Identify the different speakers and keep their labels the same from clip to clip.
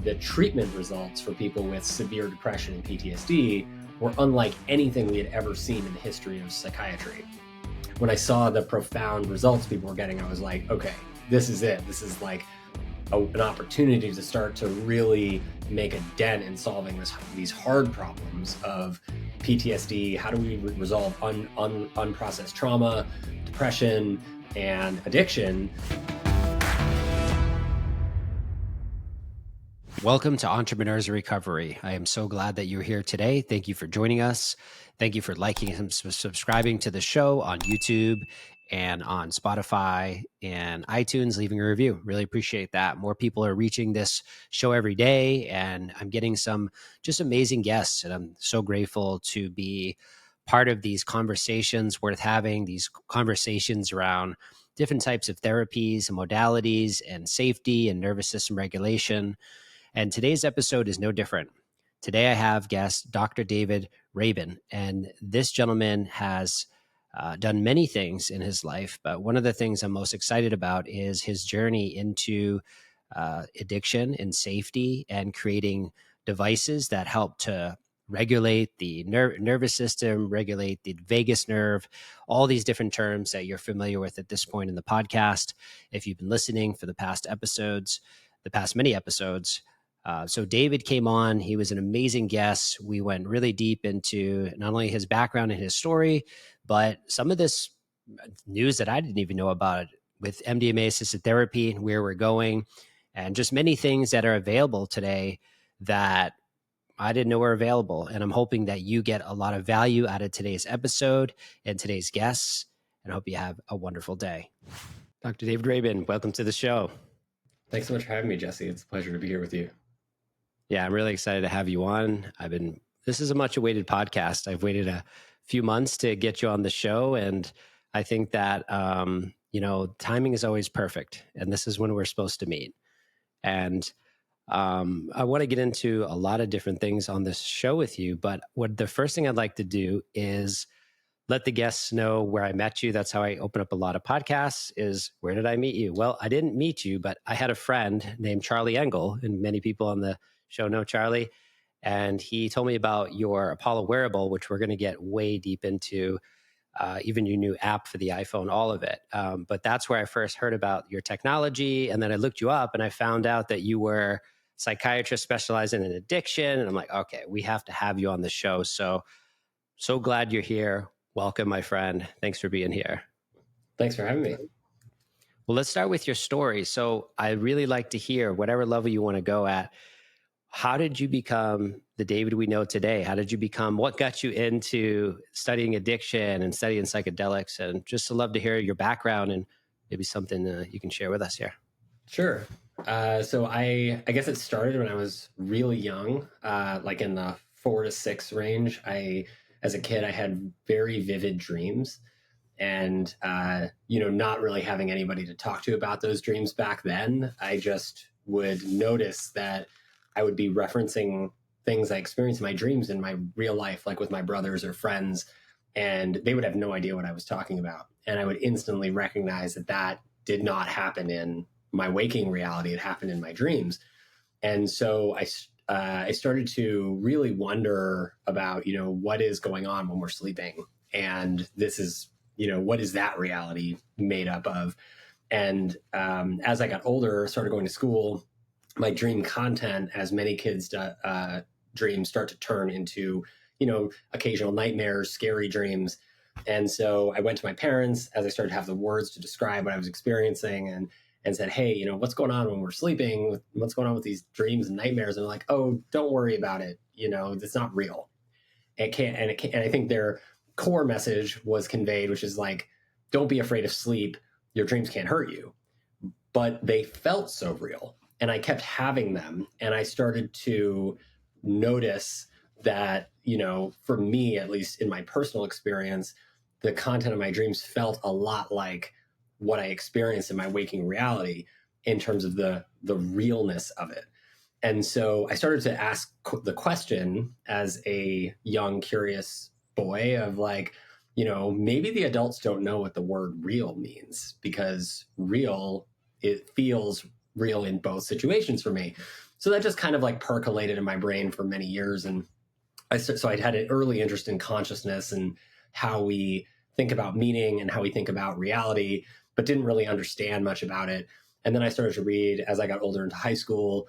Speaker 1: The treatment results for people with severe depression and PTSD were unlike anything we had ever seen in the history of psychiatry. When I saw the profound results people were getting, I was like, okay, this is it. This is like an opportunity to start to really make a dent in solving these hard problems of PTSD. How do we resolve unprocessed trauma, depression, and addiction?
Speaker 2: Welcome to Entrepreneurs in Recovery. I am so glad that you're here today. Thank you for joining us. Thank you for liking and subscribing to the show on YouTube and on Spotify and iTunes, leaving a review. Really appreciate that. More people are reaching this show every day, and I'm getting some just amazing guests, and I'm so grateful to be part of these conversations worth having, these conversations around different types of therapies and modalities and safety and nervous system regulation. And today's episode is no different. Today I have guest Dr. David Rabin, and this gentleman has done many things in his life, but one of the things I'm most excited about is his journey into addiction and safety and creating devices that help to regulate the nervous system, regulate the vagus nerve, all these different terms that you're familiar with at this point in the podcast. If you've been listening for the past many episodes. So David came on. He was an amazing guest. We went really deep into not only his background and his story, but some of this news that I didn't even know about with MDMA-assisted therapy and where we're going, and just many things that are available today that I didn't know were available. And I'm hoping that you get a lot of value out of today's episode and today's guests, and I hope you have a wonderful day. Dr. David Rabin, welcome to the show.
Speaker 1: Thanks so much for having me, Jesse. It's a pleasure to be here with you.
Speaker 2: Yeah, I'm really excited to have you on. This is a much awaited podcast. I've waited a few months to get you on the show. And I think that, timing is always perfect. And this is when we're supposed to meet. And I want to get into a lot of different things on this show with you. But the first thing I'd like to do is let the guests know where I met you. That's how I open up a lot of podcasts, is where did I meet you? Well, I didn't meet you, but I had a friend named Charlie Engel, and many people on the show know Charlie. And he told me about your Apollo Wearable, which we're going to get way deep into, even your new app for the iPhone, all of it. But that's where I first heard about your technology. And then I looked you up and I found out that you were a psychiatrist specializing in addiction. And I'm like, okay, we have to have you on the show. So glad you're here. Welcome, my friend. Thanks for being here.
Speaker 1: Thanks for having me.
Speaker 2: Well, let's start with your story. So I really like to hear whatever level you want to go at. How did you become the David we know today? What got you into studying addiction and studying psychedelics? And just to love to hear your background and maybe something you can share with us here.
Speaker 1: Sure. So I guess it started when I was really young, like in the 4 to 6 range. As a kid, I had very vivid dreams, and, not really having anybody to talk to about those dreams back then, I just would notice that I would be referencing things I experienced in my dreams in my real life, like with my brothers or friends, and they would have no idea what I was talking about. And I would instantly recognize that did not happen in my waking reality. It happened in my dreams. And so I started to really wonder about, what is going on when we're sleeping? And this is, what is that reality made up of? And as I got older, started going to school, my dream content, as many kids' dreams, start to turn into, occasional nightmares, scary dreams. And so I went to my parents as I started to have the words to describe what I was experiencing, and said, hey, what's going on when we're sleeping? What's going on with these dreams and nightmares? And they're like, oh, don't worry about it. It's not real. And I think their core message was conveyed, which is like, don't be afraid of sleep. Your dreams can't hurt you. But they felt so real. And I kept having them. And I started to notice that, for me, at least in my personal experience, the content of my dreams felt a lot like what I experienced in my waking reality in terms of the realness of it. And so I started to ask the question as a young, curious boy of like, maybe the adults don't know what the word real means, because real, it feels real in both situations for me. So that just kind of like percolated in my brain for many years. And so I'd had an early interest in consciousness and how we think about meaning and how we think about reality, but didn't really understand much about it. And then I started to read, as I got older into high school,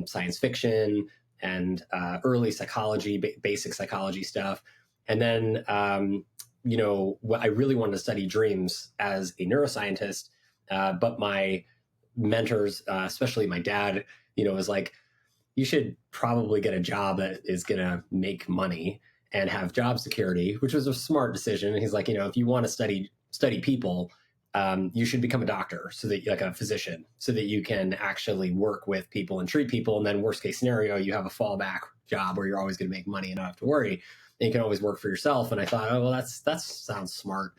Speaker 1: science fiction and early psychology, basic psychology stuff. And then, I really wanted to study dreams as a neuroscientist, but my mentors, especially my dad, was like, you should probably get a job that is going to make money and have job security, which was a smart decision. And he's like, if you want to study people, you should become a doctor, so that, like a physician, so that you can actually work with people and treat people. And then worst case scenario, you have a fallback job where you're always going to make money and not have to worry. And you can always work for yourself. And I thought, oh, well, that sounds smart.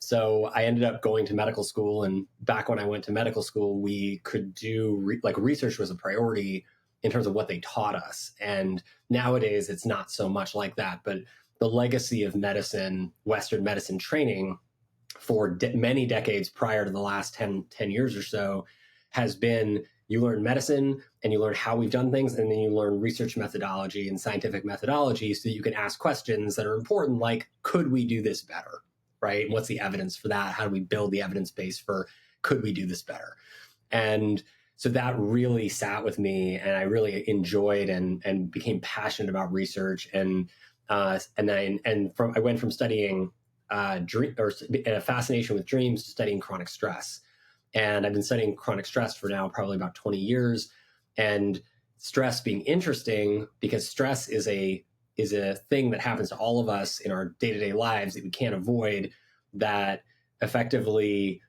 Speaker 1: So I ended up going to medical school. And back when I went to medical school, we could do research was a priority in terms of what they taught us. And nowadays it's not so much like that, but the legacy of medicine, Western medicine training for many decades prior to the last 10 years or so has been, you learn medicine and you learn how we've done things, and then you learn research methodology and scientific methodology so that you can ask questions that are important, like, could we do this better, right? What's the evidence for that? How do we build the evidence base for, could we do this better? And so that really sat with me, and I really enjoyed and became passionate about research. And I went from studying fascination with dreams to studying chronic stress. And I've been studying chronic stress for now probably about 20 years. And stress being interesting because stress is a thing that happens to all of us in our day-to-day lives that we can't avoid, that effectively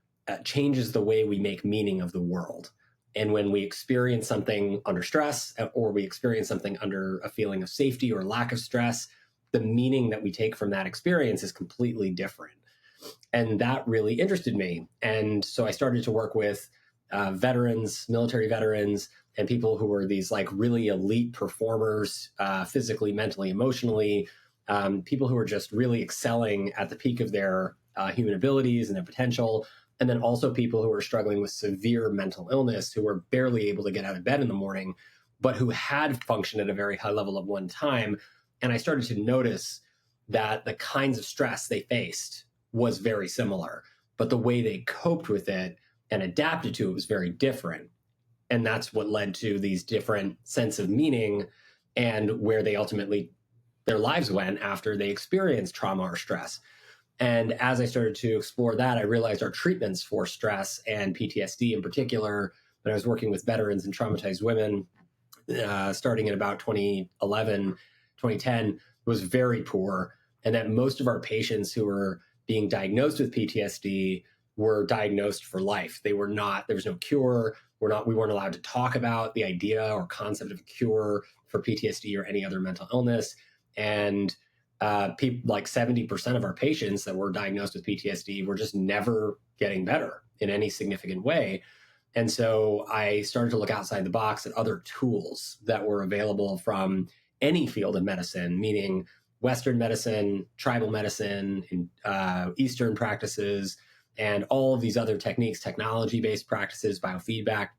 Speaker 1: changes the way we make meaning of the world. And when we experience something under stress, or we experience something under a feeling of safety or lack of stress, the meaning that we take from that experience is completely different. And that really interested me. And so I started to work with veterans, military veterans, and people who were these like really elite performers, physically, mentally, emotionally, people who were just really excelling at the peak of their human abilities and their potential. And then also people who were struggling with severe mental illness, who were barely able to get out of bed in the morning, but who had functioned at a very high level at one time. And I started to notice that the kinds of stress they faced was very similar, but the way they coped with it and adapted to it was very different. And that's what led to these different sense of meaning and where they ultimately, their lives went after they experienced trauma or stress. And as I started to explore that, I realized our treatments for stress and PTSD in particular, when I was working with veterans and traumatized women, starting in about 2011, 2010, was very poor. And that most of our patients who were being diagnosed with PTSD were diagnosed for life. They were not, there was no cure. We weren't allowed to talk about the idea or concept of a cure for PTSD or any other mental illness. And like 70% of our patients that were diagnosed with PTSD were just never getting better in any significant way. And so I started to look outside the box at other tools that were available from any field of medicine, meaning Western medicine, tribal medicine, Eastern practices, and all of these other techniques, technology-based practices, biofeedback,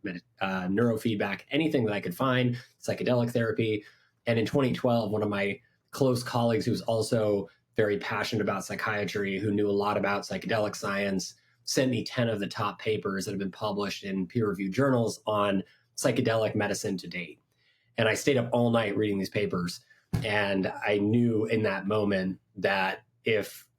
Speaker 1: neurofeedback, anything that I could find, psychedelic therapy. And in 2012, one of my close colleagues who was also very passionate about psychiatry, who knew a lot about psychedelic science, sent me 10 of the top papers that have been published in peer-reviewed journals on psychedelic medicine to date. And I stayed up all night reading these papers. And I knew in that moment that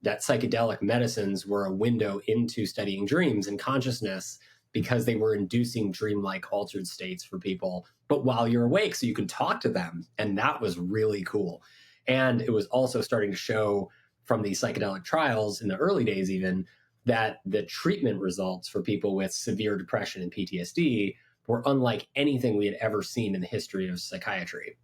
Speaker 1: that psychedelic medicines were a window into studying dreams and consciousness, because they were inducing dreamlike altered states for people, but while you're awake, so you can talk to them. And that was really cool. And it was also starting to show from these psychedelic trials in the early days, even, that the treatment results for people with severe depression and PTSD were unlike anything we had ever seen in the history of psychiatry.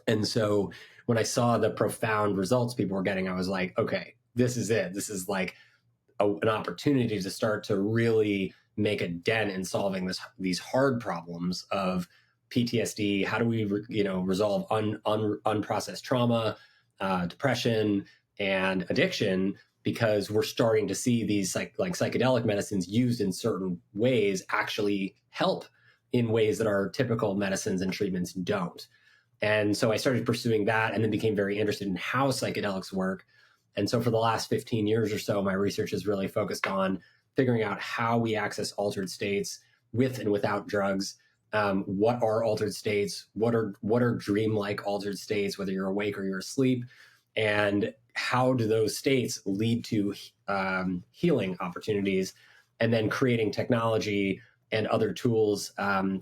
Speaker 1: And so when I saw the profound results people were getting, I was like, okay, this is it. This is like an opportunity to start to really make a dent in solving these hard problems of PTSD. How do we, resolve unprocessed trauma, depression, and addiction? Because we're starting to see these psychedelic medicines used in certain ways actually help in ways that our typical medicines and treatments don't. And so I started pursuing that, and then became very interested in how psychedelics work. And so for the last 15 years or so, my research is really focused on figuring out how we access altered states with and without drugs. What are altered states? What are dream-like altered states, whether you're awake or you're asleep? And how do those states lead to healing opportunities? And then creating technology and other tools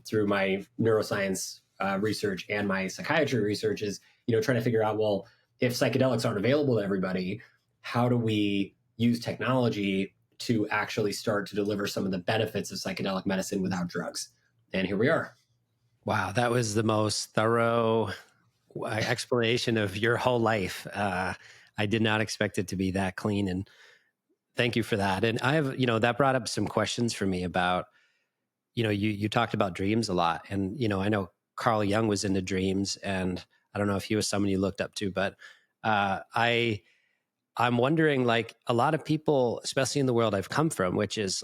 Speaker 1: through my neuroscience research and my psychiatry research is, trying to figure out, well, if psychedelics aren't available to everybody, how do we use technology to actually start to deliver some of the benefits of psychedelic medicine without drugs? And here we are.
Speaker 2: Wow, that was the most thorough explanation of your whole life. I did not expect it to be that clean, and thank you for that. And I have, that brought up some questions for me about, you talked about dreams a lot, and I know Carl Jung was into dreams, and I don't know if he was someone you looked up to, but I'm wondering, like, a lot of people, especially in the world I've come from, which is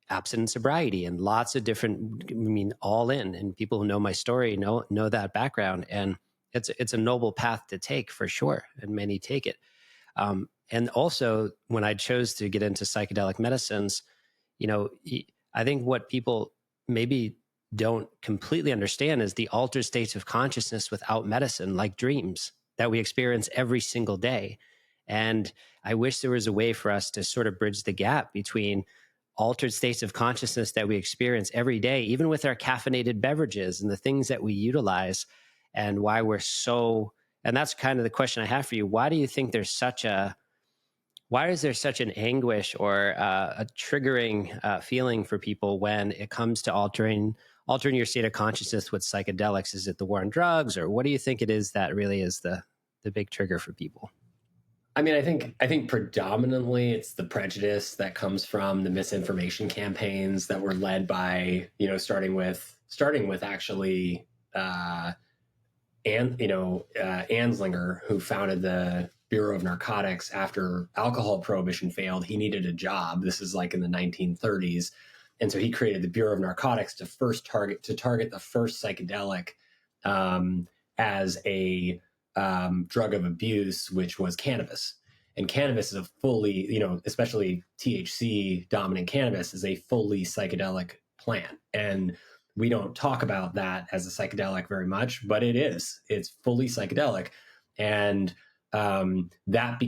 Speaker 2: abstinence sobriety and lots of different, all in, and people who know my story know that background, and it's a noble path to take for sure, and many take it. And also, when I chose to get into psychedelic medicines, I think what people maybe don't completely understand is the altered states of consciousness without medicine, like dreams that we experience every single day. And I wish there was a way for us to sort of bridge the gap between altered states of consciousness that we experience every day, even with our caffeinated beverages and the things that we utilize, and why we're so, and that's kind of the question I have for you. Why do you think why is there such an anguish or a triggering feeling for people when it comes to altering your state of consciousness with psychedelics? Is it the war on drugs, or what do you think it is that really is the big trigger for people?
Speaker 1: I mean, I think predominantly it's the prejudice that comes from the misinformation campaigns that were led by, starting with actually Anslinger, who founded the Bureau of Narcotics after alcohol prohibition failed. He needed a job. This is like in the 1930s. And so he created the Bureau of Narcotics to target the first psychedelic as a drug of abuse, which was cannabis. And cannabis is a fully, especially THC dominant cannabis, is a fully psychedelic plant. And we don't talk about that as a psychedelic very much, but it is. It's fully psychedelic. And that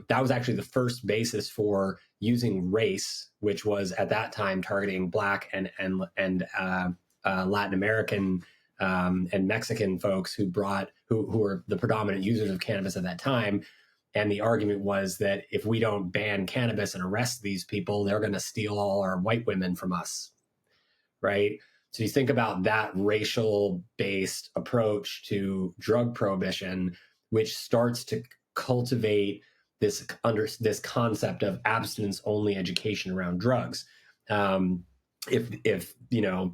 Speaker 1: was actually the first basis for using race, which was at that time targeting Black and Latin American and Mexican folks who were the predominant users of cannabis at that time. And the argument was that if we don't ban cannabis and arrest these people, they're going to steal all our white women from us, right? So you think about that racial-based approach to drug prohibition, which starts to cultivate this concept of abstinence-only education around drugs. If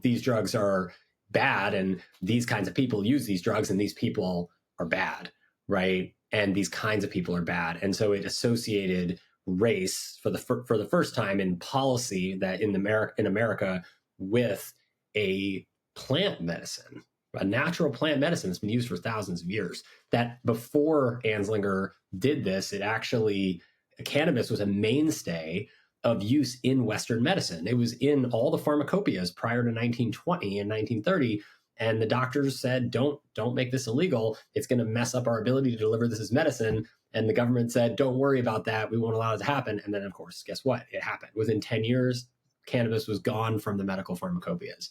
Speaker 1: these drugs are bad and these kinds of people use these drugs and these people are bad, right? And these kinds of people are bad, and so it associated race for the first time in policy that in America with a plant medicine, a natural plant medicine that's been used for thousands of years. That before Anslinger did this, cannabis was a mainstay of use in Western medicine. It was in all the pharmacopoeias prior to 1920 and 1930. And the doctors said, don't make this illegal. It's going to mess up our ability to deliver this as medicine. And the government said, don't worry about that. We won't allow it to happen. And then, of course, guess what? It happened. Within 10 years, cannabis was gone from the medical pharmacopoeias.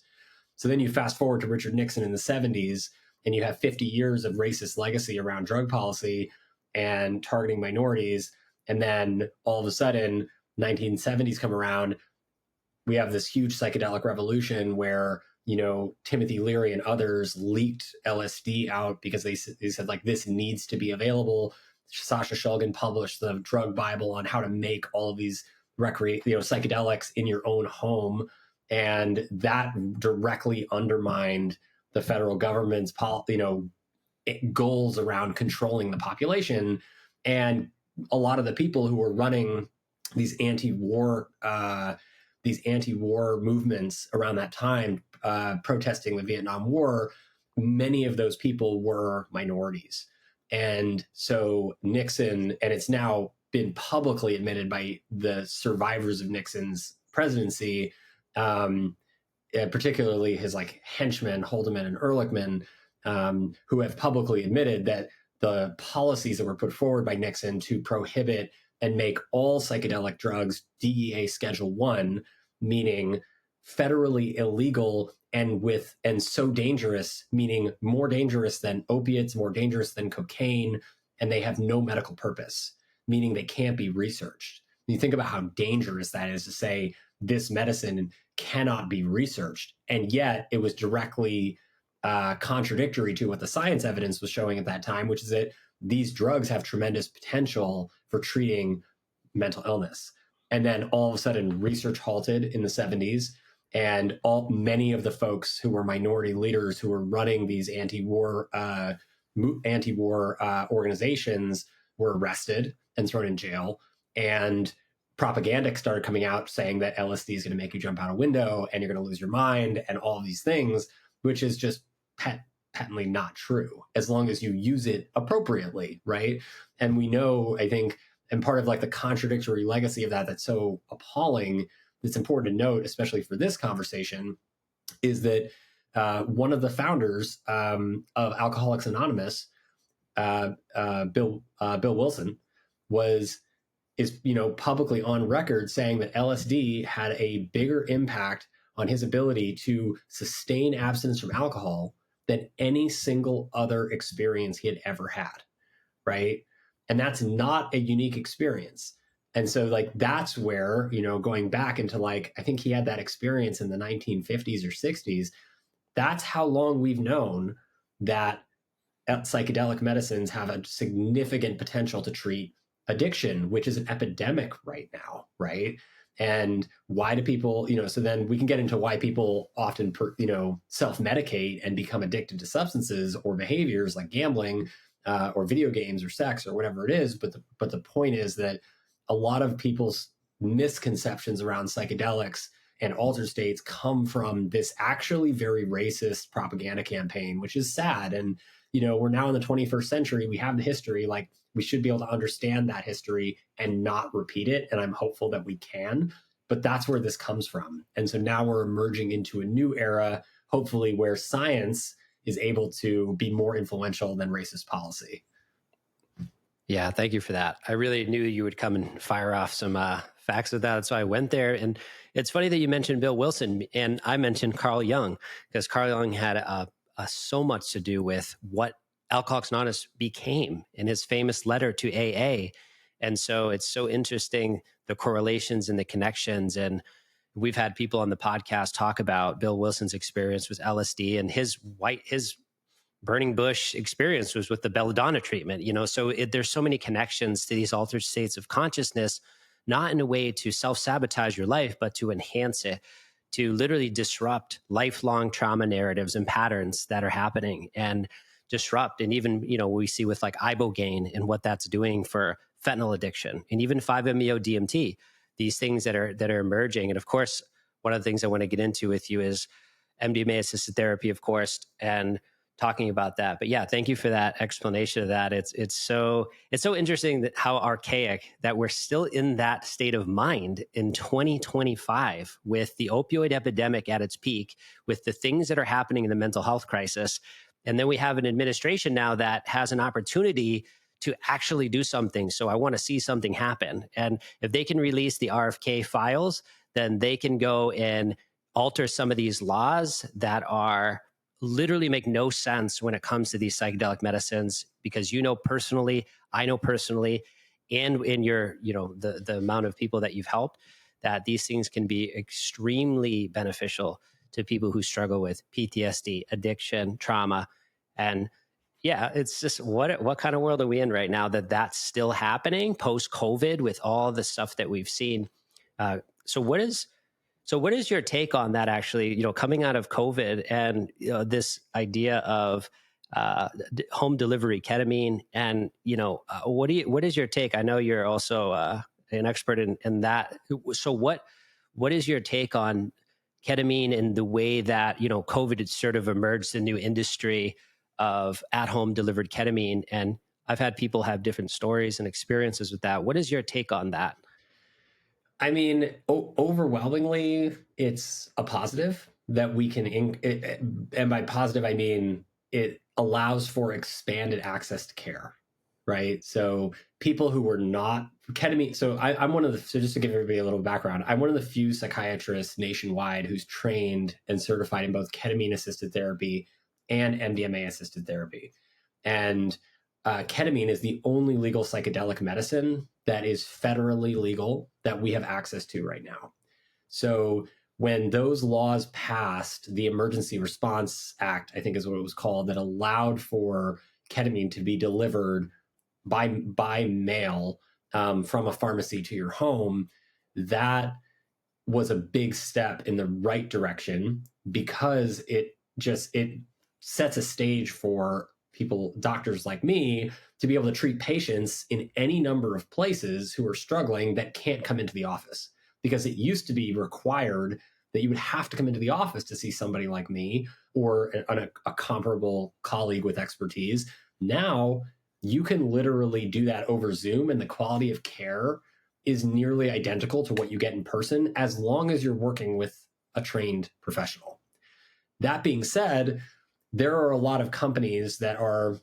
Speaker 1: So then you fast forward to Richard Nixon in the 70s, and you have 50 years of racist legacy around drug policy and targeting minorities. And then all of a sudden, 1970s come around, we have this huge psychedelic revolution where Timothy Leary and others leaked LSD out because they said, like, this needs to be available. Sasha Shulgin published the drug Bible on how to make all of these psychedelics in your own home. And that directly undermined the federal government's goals around controlling the population. And a lot of the people who were running these anti-war movements around that time protesting the Vietnam War, many of those people were minorities. And so Nixon, and it's now been publicly admitted by the survivors of Nixon's presidency, particularly his like henchmen, Haldeman and Ehrlichman, who have publicly admitted that the policies that were put forward by Nixon to prohibit and make all psychedelic drugs DEA Schedule 1, meaning federally illegal and so dangerous, meaning more dangerous than opiates, more dangerous than cocaine, and they have no medical purpose, meaning they can't be researched. You think about how dangerous that is to say this medicine cannot be researched, and yet it was directly contradictory to what the science evidence was showing at that time, which is that these drugs have tremendous potential for treating mental illness. And then all of a sudden, research halted in the 70s, and many of the folks who were minority leaders who were running these anti-war organizations were arrested and thrown in jail. And propaganda started coming out saying that LSD is going to make you jump out a window and you're going to lose your mind and all of these things, which is just patently not true as long as you use it appropriately, right? And we know, I think, and part of like the contradictory legacy of that's so appalling, that's important to note, especially for this conversation, is that one of the founders of Alcoholics Anonymous, Bill Wilson, is publicly on record saying that LSD had a bigger impact on his ability to sustain abstinence from alcohol than any single other experience he had ever had, right? And that's not a unique experience. And so like that's where, going back into like, I think he had that experience in the 1950s or 60s. That's how long we've known that psychedelic medicines have a significant potential to treat addiction, which is an epidemic right now, right? And why do people, so then we can get into why people often, self-medicate and become addicted to substances or behaviors like gambling or video games or sex or whatever it is. But the point is that a lot of people's misconceptions around psychedelics and altered states come from this actually very racist propaganda campaign, which is sad. And, we're now in the 21st century. We have the history, like we should be able to understand that history and not repeat it. And I'm hopeful that we can, but that's where this comes from. And so now we're emerging into a new era, hopefully where science is able to be more influential than racist policy.
Speaker 2: Yeah, thank you for that. I really knew you would come and fire off some facts of that. So I went there. And it's funny that you mentioned Bill Wilson and I mentioned Carl Jung, because Carl Jung had so much to do with what Alcoholics Anonymous became in his famous letter to AA. And so it's so interesting, the correlations and the connections. And we've had people on the podcast talk about Bill Wilson's experience with LSD, and his burning bush experience was with the belladonna treatment, so there's so many connections to these altered states of consciousness, not in a way to self-sabotage your life, but to enhance it, to literally disrupt lifelong trauma narratives and patterns that are happening and disrupt. And even, we see with like ibogaine and what that's doing for fentanyl addiction and even 5-MeO DMT, these things that are emerging. And of course, one of the things I want to get into with you is MDMA-assisted therapy, of course, and talking about that. But yeah, thank you for that explanation of that. It's so interesting that how archaic that we're still in that state of mind in 2025 with the opioid epidemic at its peak, with the things that are happening in the mental health crisis. And then we have an administration now that has an opportunity to actually do something. So I want to see something happen. And if they can release the RFK files, then they can go and alter some of these laws that are literally make no sense when it comes to these psychedelic medicines, because personally, I know personally, and in your, the amount of people that you've helped, that these things can be extremely beneficial to people who struggle with PTSD, addiction, trauma. And yeah, it's just what kind of world are we in right now that's still happening post-COVID with all the stuff that we've seen? So what is your take on that, actually, coming out of COVID and this idea of home delivery ketamine, and what is your take? I know you're also an expert in that. So what is your take on ketamine and the way that, COVID had sort of emerged a new industry of at-home delivered ketamine. And I've had people have different stories and experiences with that. What is your take on that?
Speaker 1: I mean, overwhelmingly, it's a positive that we can, and by positive, I mean it allows for expanded access to care, right? So people who were not ketamine. So I'm one of the, so just to give everybody a little background, I'm one of the few psychiatrists nationwide who's trained and certified in both ketamine assisted therapy and MDMA assisted therapy. And ketamine is the only legal psychedelic medicine that is federally legal that we have access to right now. So when those laws passed, the Emergency Response Act, I think is what it was called, that allowed for ketamine to be delivered by mail from a pharmacy to your home, that was a big step in the right direction because it sets a stage for people, doctors like me, to be able to treat patients in any number of places who are struggling that can't come into the office. Because it used to be required that you would have to come into the office to see somebody like me or a comparable colleague with expertise. Now you can literally do that over Zoom, and the quality of care is nearly identical to what you get in person, as long as you're working with a trained professional. That being said, there are a lot of companies that are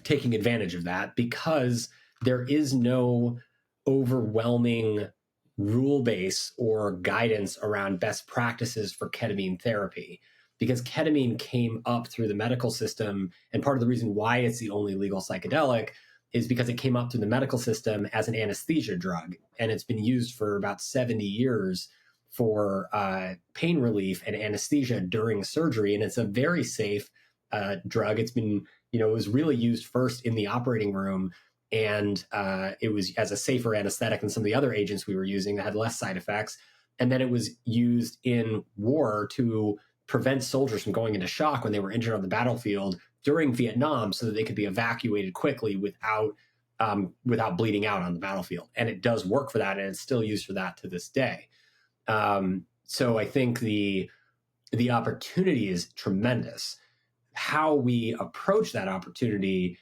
Speaker 1: taking advantage of that because there is no overwhelming rule base or guidance around best practices for ketamine therapy, because ketamine came up through the medical system. And part of the reason why it's the only legal psychedelic is because it came up through the medical system as an anesthesia drug. And it's been used for about 70 years for pain relief and anesthesia during surgery. And it's a very safe drug. It's been, it was really used first in the operating room, and it was as a safer anesthetic than some of the other agents we were using that had less side effects. And then it was used in war to prevent soldiers from going into shock when they were injured on the battlefield during Vietnam, so that they could be evacuated quickly without bleeding out on the battlefield. And it does work for that, and it's still used for that to this day. So I think the opportunity is tremendous. How we approach that opportunity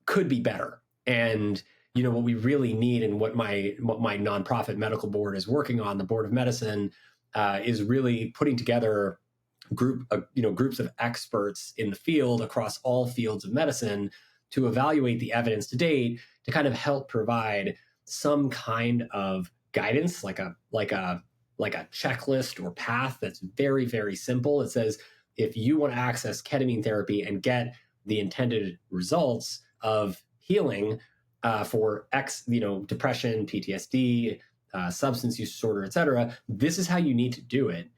Speaker 1: could be better. And what we really need, and what my nonprofit medical board is working on, the Board of Medicine, is really putting together groups of experts in the field across all fields of medicine to evaluate the evidence to date, to kind of help provide some kind of guidance, like a checklist or path that's very, very simple. It says, if you want to access ketamine therapy and get the intended results of healing for depression, PTSD, substance use disorder, et cetera, this is how you need to do it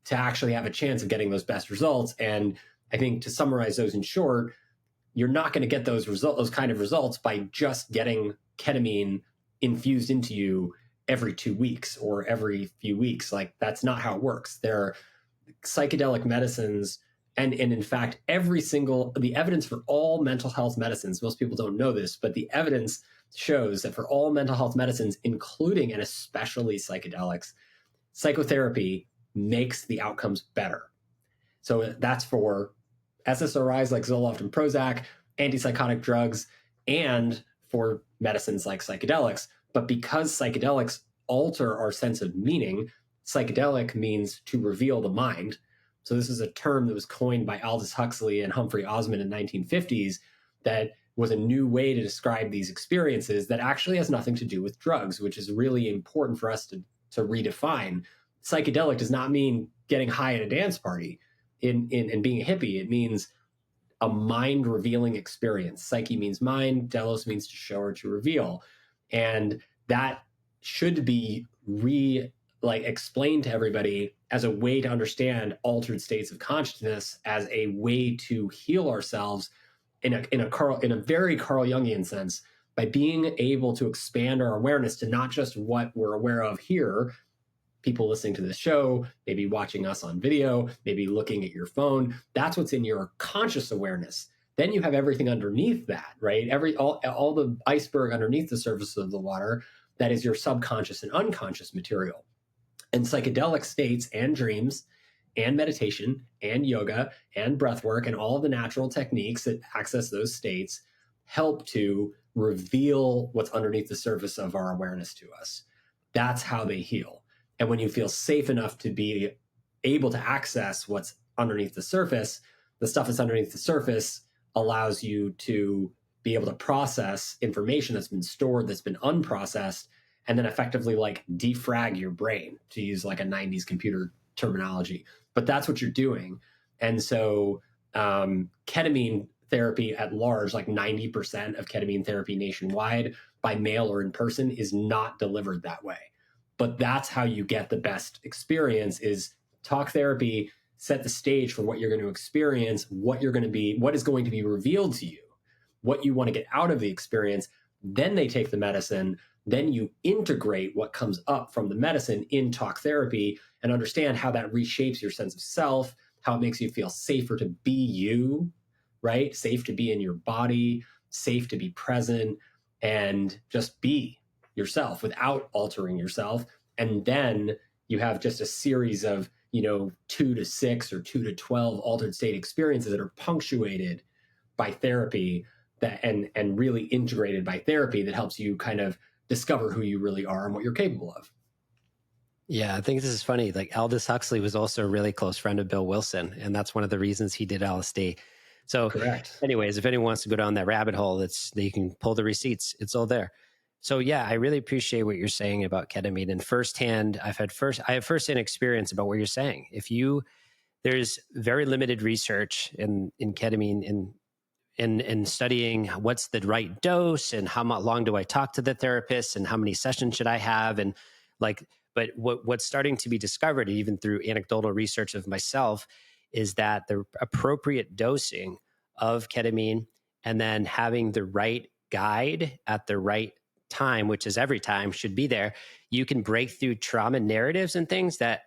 Speaker 1: to actually have a chance of getting those best results. And I think, to summarize those in short, you're not going to get those kind of results by just getting ketamine infused into you every 2 weeks or every few weeks. Like, that's not how it works. There are psychedelic medicines, and in fact, the evidence for all mental health medicines, most people don't know this, but the evidence shows that for all mental health medicines, including and especially psychedelics, psychotherapy makes the outcomes better. So that's for SSRIs like Zoloft and Prozac, antipsychotic drugs, and for medicines like psychedelics. But because psychedelics alter our sense of meaning, psychedelic means to reveal the mind. So this is a term that was coined by Aldous Huxley and Humphrey Osmond in the 1950s that was a new way to describe these experiences that actually has nothing to do with drugs, which is really important for us to redefine. Psychedelic does not mean getting high at a dance party and being a hippie. It means a mind-revealing experience. Psyche means mind, delos means to show or to reveal. And that should be explained to everybody as a way to understand altered states of consciousness, as a way to heal ourselves in a very Carl Jungian sense, by being able to expand our awareness to not just what we're aware of here, people listening to this show, maybe watching us on video, maybe looking at your phone. That's what's in your conscious awareness. Then you have everything underneath that, right? All the iceberg underneath the surface of the water, that is your subconscious and unconscious material. And psychedelic states and dreams and meditation and yoga and breath work and all of the natural techniques that access those states help to reveal what's underneath the surface of our awareness to us. That's how they heal. And when you feel safe enough to be able to access what's underneath the surface, the stuff that's underneath the surface allows you to be able to process information that's been stored, that's been unprocessed, and then effectively like defrag your brain, to use like a 90s computer terminology. But that's what you're doing. And so ketamine therapy at large, like 90% of ketamine therapy nationwide by mail or in person, is not delivered that way. But that's how you get the best experience, is talk therapy, set the stage for what you're going to experience, what is going to be revealed to you, what you want to get out of the experience. Then they take the medicine. Then you integrate what comes up from the medicine in talk therapy and understand how that reshapes your sense of self, how it makes you feel safer to be you, right? Safe to be in your body, safe to be present, and just be yourself without altering yourself. And then you have just a series of, 2 to 6 or 2 to 12 altered state experiences that are punctuated by therapy and really integrated by therapy that helps you kind of discover who you really are and what you're capable of.
Speaker 2: Yeah, I think this is funny. Like Aldous Huxley was also a really close friend of Bill Wilson, and that's one of the reasons he did LSD. So,
Speaker 1: correct.
Speaker 2: Anyways, if anyone wants to go down that rabbit hole, you can pull the receipts. It's all there. So, yeah, I really appreciate what you're saying about ketamine. And firsthand, I have firsthand experience about what you're saying. There's very limited research in ketamine and studying what's the right dose and how long do I talk to the therapist and how many sessions should I have, and but what's starting to be discovered, even through anecdotal research of myself, is that the appropriate dosing of ketamine and then having the right guide at the right time, which is every time, should be there. You can break through trauma narratives and things that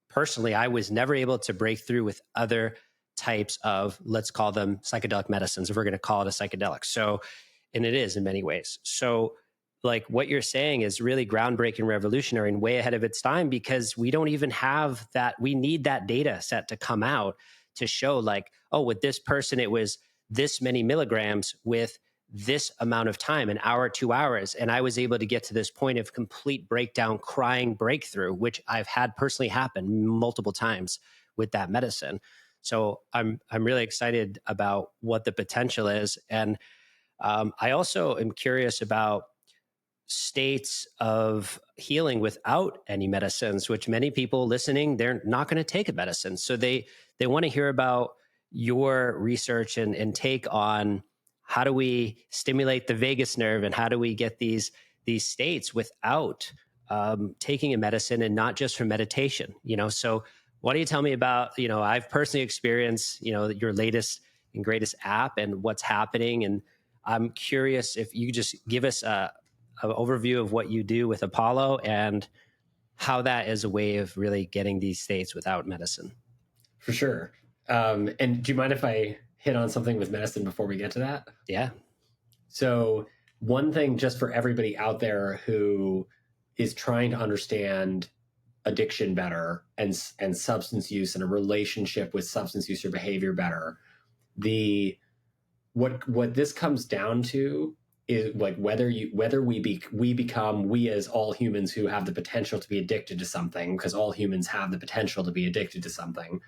Speaker 2: personally I was never able to break through with other types of, let's call them psychedelic medicines, if we're going to call it a psychedelic. So, and it is in many ways. So like what you're saying is really groundbreaking, revolutionary, and way ahead of its time, because we don't even have that. We need that data set to come out to show like, oh, with this person, it was this many milligrams with this amount of time, an hour, 2 hours. And I was able to get to this point of complete breakdown, crying breakthrough, which I've had personally happen multiple times with that medicine. So I'm really excited about what the potential is. And I also am curious about states of healing without any medicines, which many people listening, they're not going to take a medicine. So they want to hear about your research and take on how do we stimulate the vagus nerve and how do we get these states without taking a medicine, and not just for meditation, So why don't you tell me about, I've personally experienced, your latest and greatest app and what's happening. And I'm curious if you just give us an overview of what you do with Apollo and how that is a way of really getting these states without medicine.
Speaker 1: For sure. And do you mind if I hit on something with medicine before we get to that?
Speaker 2: Yeah.
Speaker 1: So one thing, just for everybody out there who is trying to understand addiction better and substance use and a relationship with substance use or behavior better, what this comes down to is like we as all humans who have the potential to be addicted to something, because all humans have the potential to be addicted to something,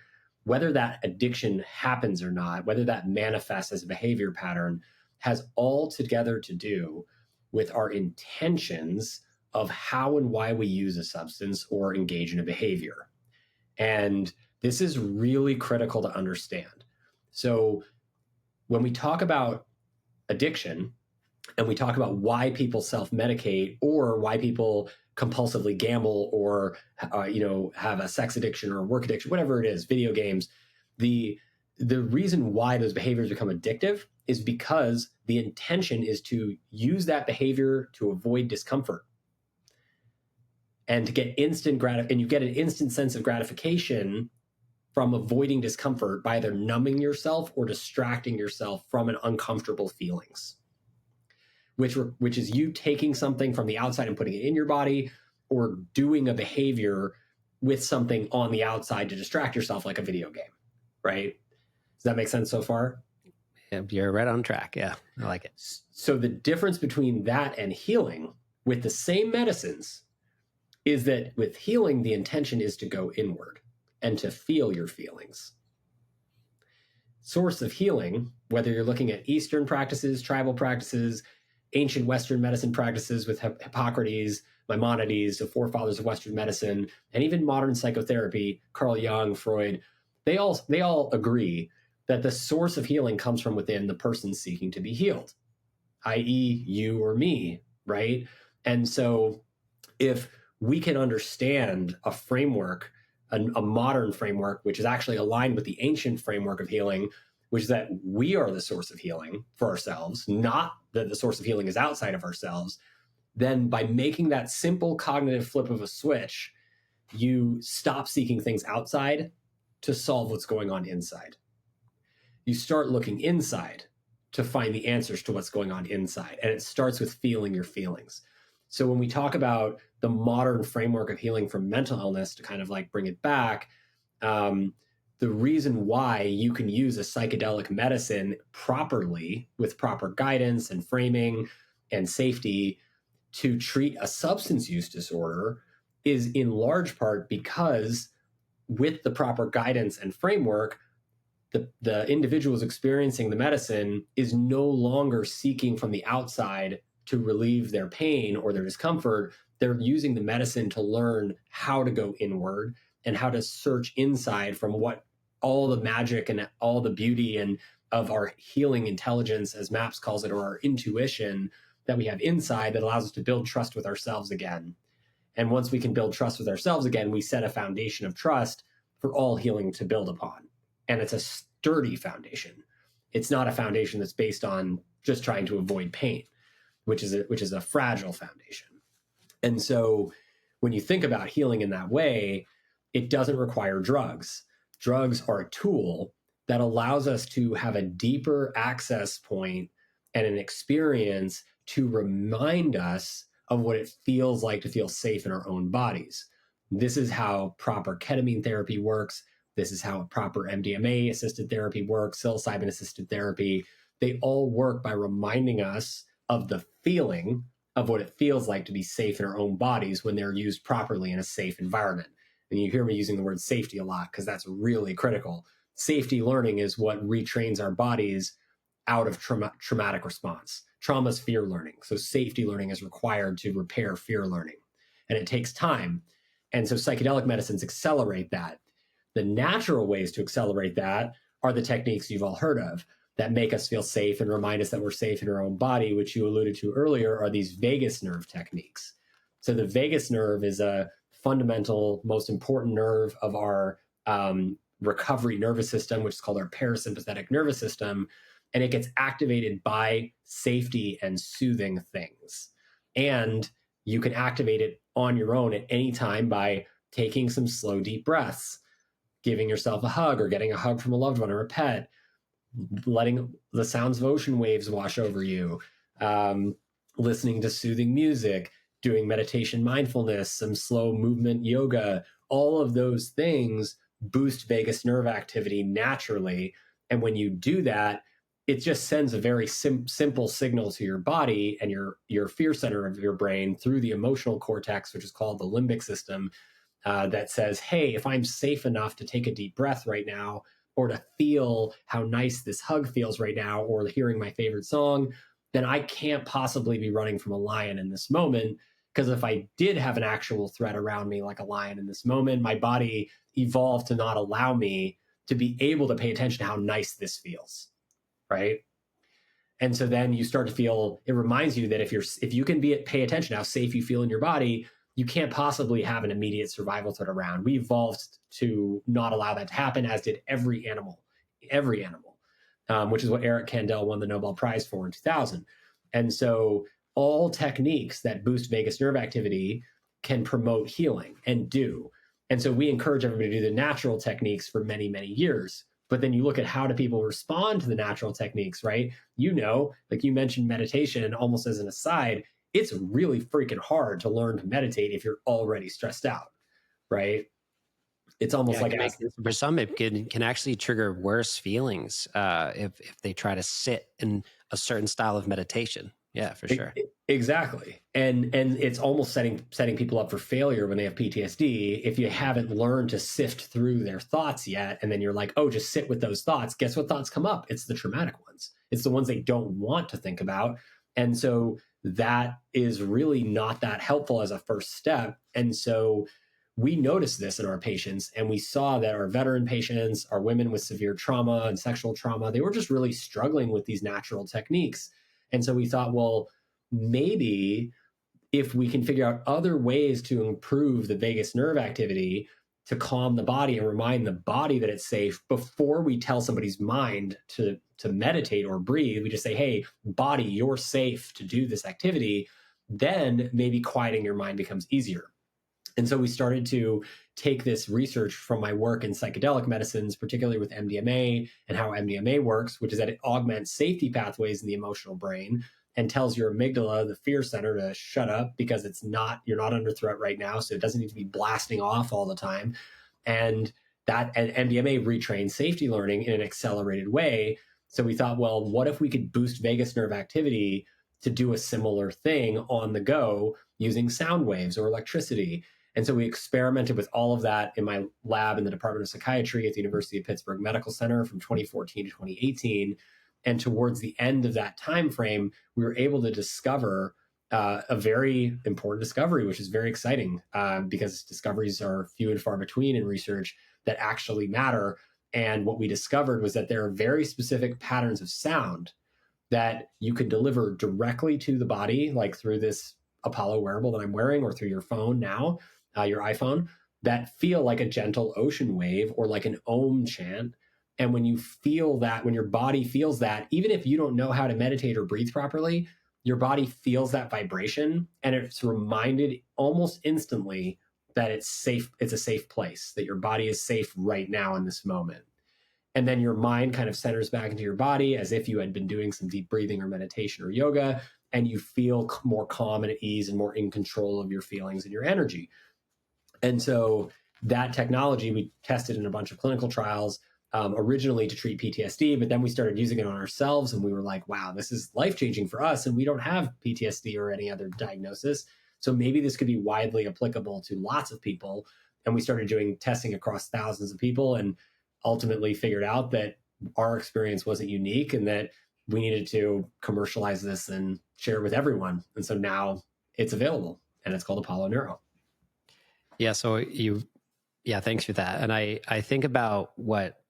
Speaker 1: whether that addiction happens or not, whether that manifests as a behavior pattern, has all together to do with our intentions of how and why we use a substance or engage in a behavior. And this is really critical to understand. So when we talk about addiction and we talk about why people self-medicate or why people compulsively gamble or have a sex addiction or a work addiction, whatever it is, video games, the reason why those behaviors become addictive is because the intention is to use that behavior to avoid discomfort and to get and you get an instant sense of gratification from avoiding discomfort by either numbing yourself or distracting yourself from an uncomfortable feelings, which is you taking something from the outside and putting it in your body, or doing a behavior with something on the outside to distract yourself, like a video game, right? Does that make sense so far?
Speaker 2: You're right on track. Yeah, I like it.
Speaker 1: So the difference between that and healing with the same medicines is that with healing, the intention is to go inward and to feel your feelings. Source of healing, whether you're looking at Eastern practices, tribal practices, ancient Western medicine practices with Hippocrates, Maimonides, the forefathers of Western medicine, and even modern psychotherapy, Carl Jung, Freud, they all agree that the source of healing comes from within the person seeking to be healed, i.e., you or me, right? And so if we can understand a framework, a modern framework, which is actually aligned with the ancient framework of healing, which is that we are the source of healing for ourselves, not that the source of healing is outside of ourselves, then by making that simple cognitive flip of a switch, you stop seeking things outside to solve what's going on inside. You start looking inside to find the answers to what's going on inside. And it starts with feeling your feelings. So when we talk about the modern framework of healing from mental illness, to kind of like bring it back, the reason why you can use a psychedelic medicine properly with proper guidance and framing and safety to treat a substance use disorder is in large part because with the proper guidance and framework, the individuals experiencing the medicine is no longer seeking from the outside to relieve their pain or their discomfort. They're using the medicine to learn how to go inward and how to search inside from what all the magic and all the beauty and of our healing intelligence, as MAPS calls it, or our intuition that we have inside that allows us to build trust with ourselves again. And once we can build trust with ourselves again, we set a foundation of trust for all healing to build upon. And it's a sturdy foundation. It's not a foundation that's based on just trying to avoid pain, which is a fragile foundation. And so when you think about healing in that way, it doesn't require drugs. Drugs are a tool that allows us to have a deeper access point and an experience to remind us of what it feels like to feel safe in our own bodies. This is how proper ketamine therapy works. This is how proper MDMA-assisted therapy works, psilocybin-assisted therapy. They all work by reminding us of the feeling of what it feels like to be safe in our own bodies when they're used properly in a safe environment. And you hear me using the word safety a lot because that's really critical. Safety learning is what retrains our bodies out of traumatic response. Trauma is fear learning. So safety learning is required to repair fear learning. And it takes time. And so psychedelic medicines accelerate that. The natural ways to accelerate that are the techniques you've all heard of that make us feel safe and remind us that we're safe in our own body, which you alluded to earlier, are these vagus nerve techniques. So the vagus nerve is a fundamental, most important nerve of our recovery nervous system, which is called our parasympathetic nervous system. And it gets activated by safety and soothing things. And you can activate it on your own at any time by taking some slow, deep breaths, giving yourself a hug or getting a hug from a loved one or a pet, letting the sounds of ocean waves wash over you, listening to soothing music, doing meditation, mindfulness, some slow movement yoga. All of those things boost vagus nerve activity naturally. And when you do that, it just sends a very simple signal to your body and your fear center of your brain through the emotional cortex, which is called the limbic system, that says, hey, if I'm safe enough to take a deep breath right now, or to feel how nice this hug feels right now, or hearing my favorite song, then I can't possibly be running from a lion in this moment. Because if I did have an actual threat around me, like a lion in this moment, my body evolved to not allow me to be able to pay attention to how nice this feels, right? And so then you start to feel, it reminds you that if you can pay attention to how safe you feel in your body, you can't possibly have an immediate survival threat around. We evolved to not allow that to happen, as did every animal, which is what Eric Kandel won the Nobel Prize for in 2000. And so all techniques that boost vagus nerve activity can promote healing and do. And so we encourage everybody to do the natural techniques for many, many years. But then you look at how do people respond to the natural techniques, right? Like you mentioned meditation almost as an aside, it's really freaking hard to learn to meditate if you're already stressed out, right? It's almost like asking.
Speaker 2: For some, it can actually trigger worse feelings if they try to sit in a certain style of meditation. Yeah, for sure.
Speaker 1: Exactly. And it's almost setting people up for failure when they have PTSD if you haven't learned to sift through their thoughts yet. And then you're like, oh, just sit with those thoughts. Guess what thoughts come up? It's the traumatic ones. It's the ones they don't want to think about. And so that is really not that helpful as a first step. And so we noticed this in our patients, and we saw that our veteran patients, our women with severe trauma and sexual trauma, they were just really struggling with these natural techniques. And so we thought, well, maybe if we can figure out other ways to improve the vagus nerve activity to calm the body and remind the body that it's safe before we tell somebody's mind to meditate or breathe, we just say, hey, body, you're safe to do this activity, then maybe quieting your mind becomes easier. And so we started to take this research from my work in psychedelic medicines, particularly with MDMA and how MDMA works, which is that it augments safety pathways in the emotional brain and tells your amygdala, the fear center, to shut up because you're not under threat right now. So it doesn't need to be blasting off all the time. And MDMA retrains safety learning in an accelerated way. So we thought, well, what if we could boost vagus nerve activity to do a similar thing on the go using sound waves or electricity? And so we experimented with all of that in my lab in the Department of Psychiatry at the University of Pittsburgh Medical Center from 2014 to 2018. And towards the end of that time frame, we were able to discover a very important discovery, which is very exciting because discoveries are few and far between in research that actually matter. And what we discovered was that there are very specific patterns of sound that you could deliver directly to the body, like through this Apollo wearable that I'm wearing or through your phone now, your iPhone, that feel like a gentle ocean wave or like an Om chant. And when you feel that, when your body feels that, even if you don't know how to meditate or breathe properly, your body feels that vibration and it's reminded almost instantly that it's safe. It's a safe place, that your body is safe right now in this moment. And then your mind kind of centers back into your body as if you had been doing some deep breathing or meditation or yoga, and you feel more calm and at ease and more in control of your feelings and your energy. And so that technology we tested in a bunch of clinical trials, originally to treat PTSD, but then we started using it on ourselves and we were like, wow, this is life-changing for us. And we don't have PTSD or any other diagnosis. So maybe this could be widely applicable to lots of people. And we started doing testing across thousands of people and ultimately figured out that our experience wasn't unique and that we needed to commercialize this and share it with everyone. And so now it's available and it's called Apollo Neuro.
Speaker 2: Yeah. So thanks for that. And I think about what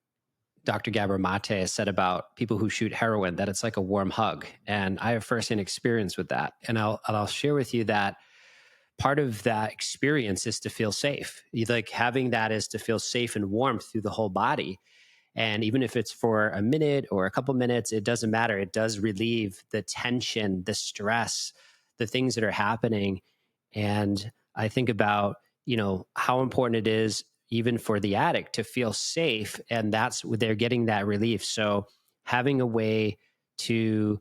Speaker 2: Dr. Gabor Mate has said about people who shoot heroin, that it's like a warm hug. And I have firsthand experience with that. And I'll share with you that part of that experience is to feel safe. Like having that is to feel safe and warm through the whole body. And even if it's for a minute or a couple minutes, it doesn't matter. It does relieve the tension, the stress, the things that are happening. And I think about, how important it is even for the addict to feel safe. And that's where they're getting that relief. So having a way to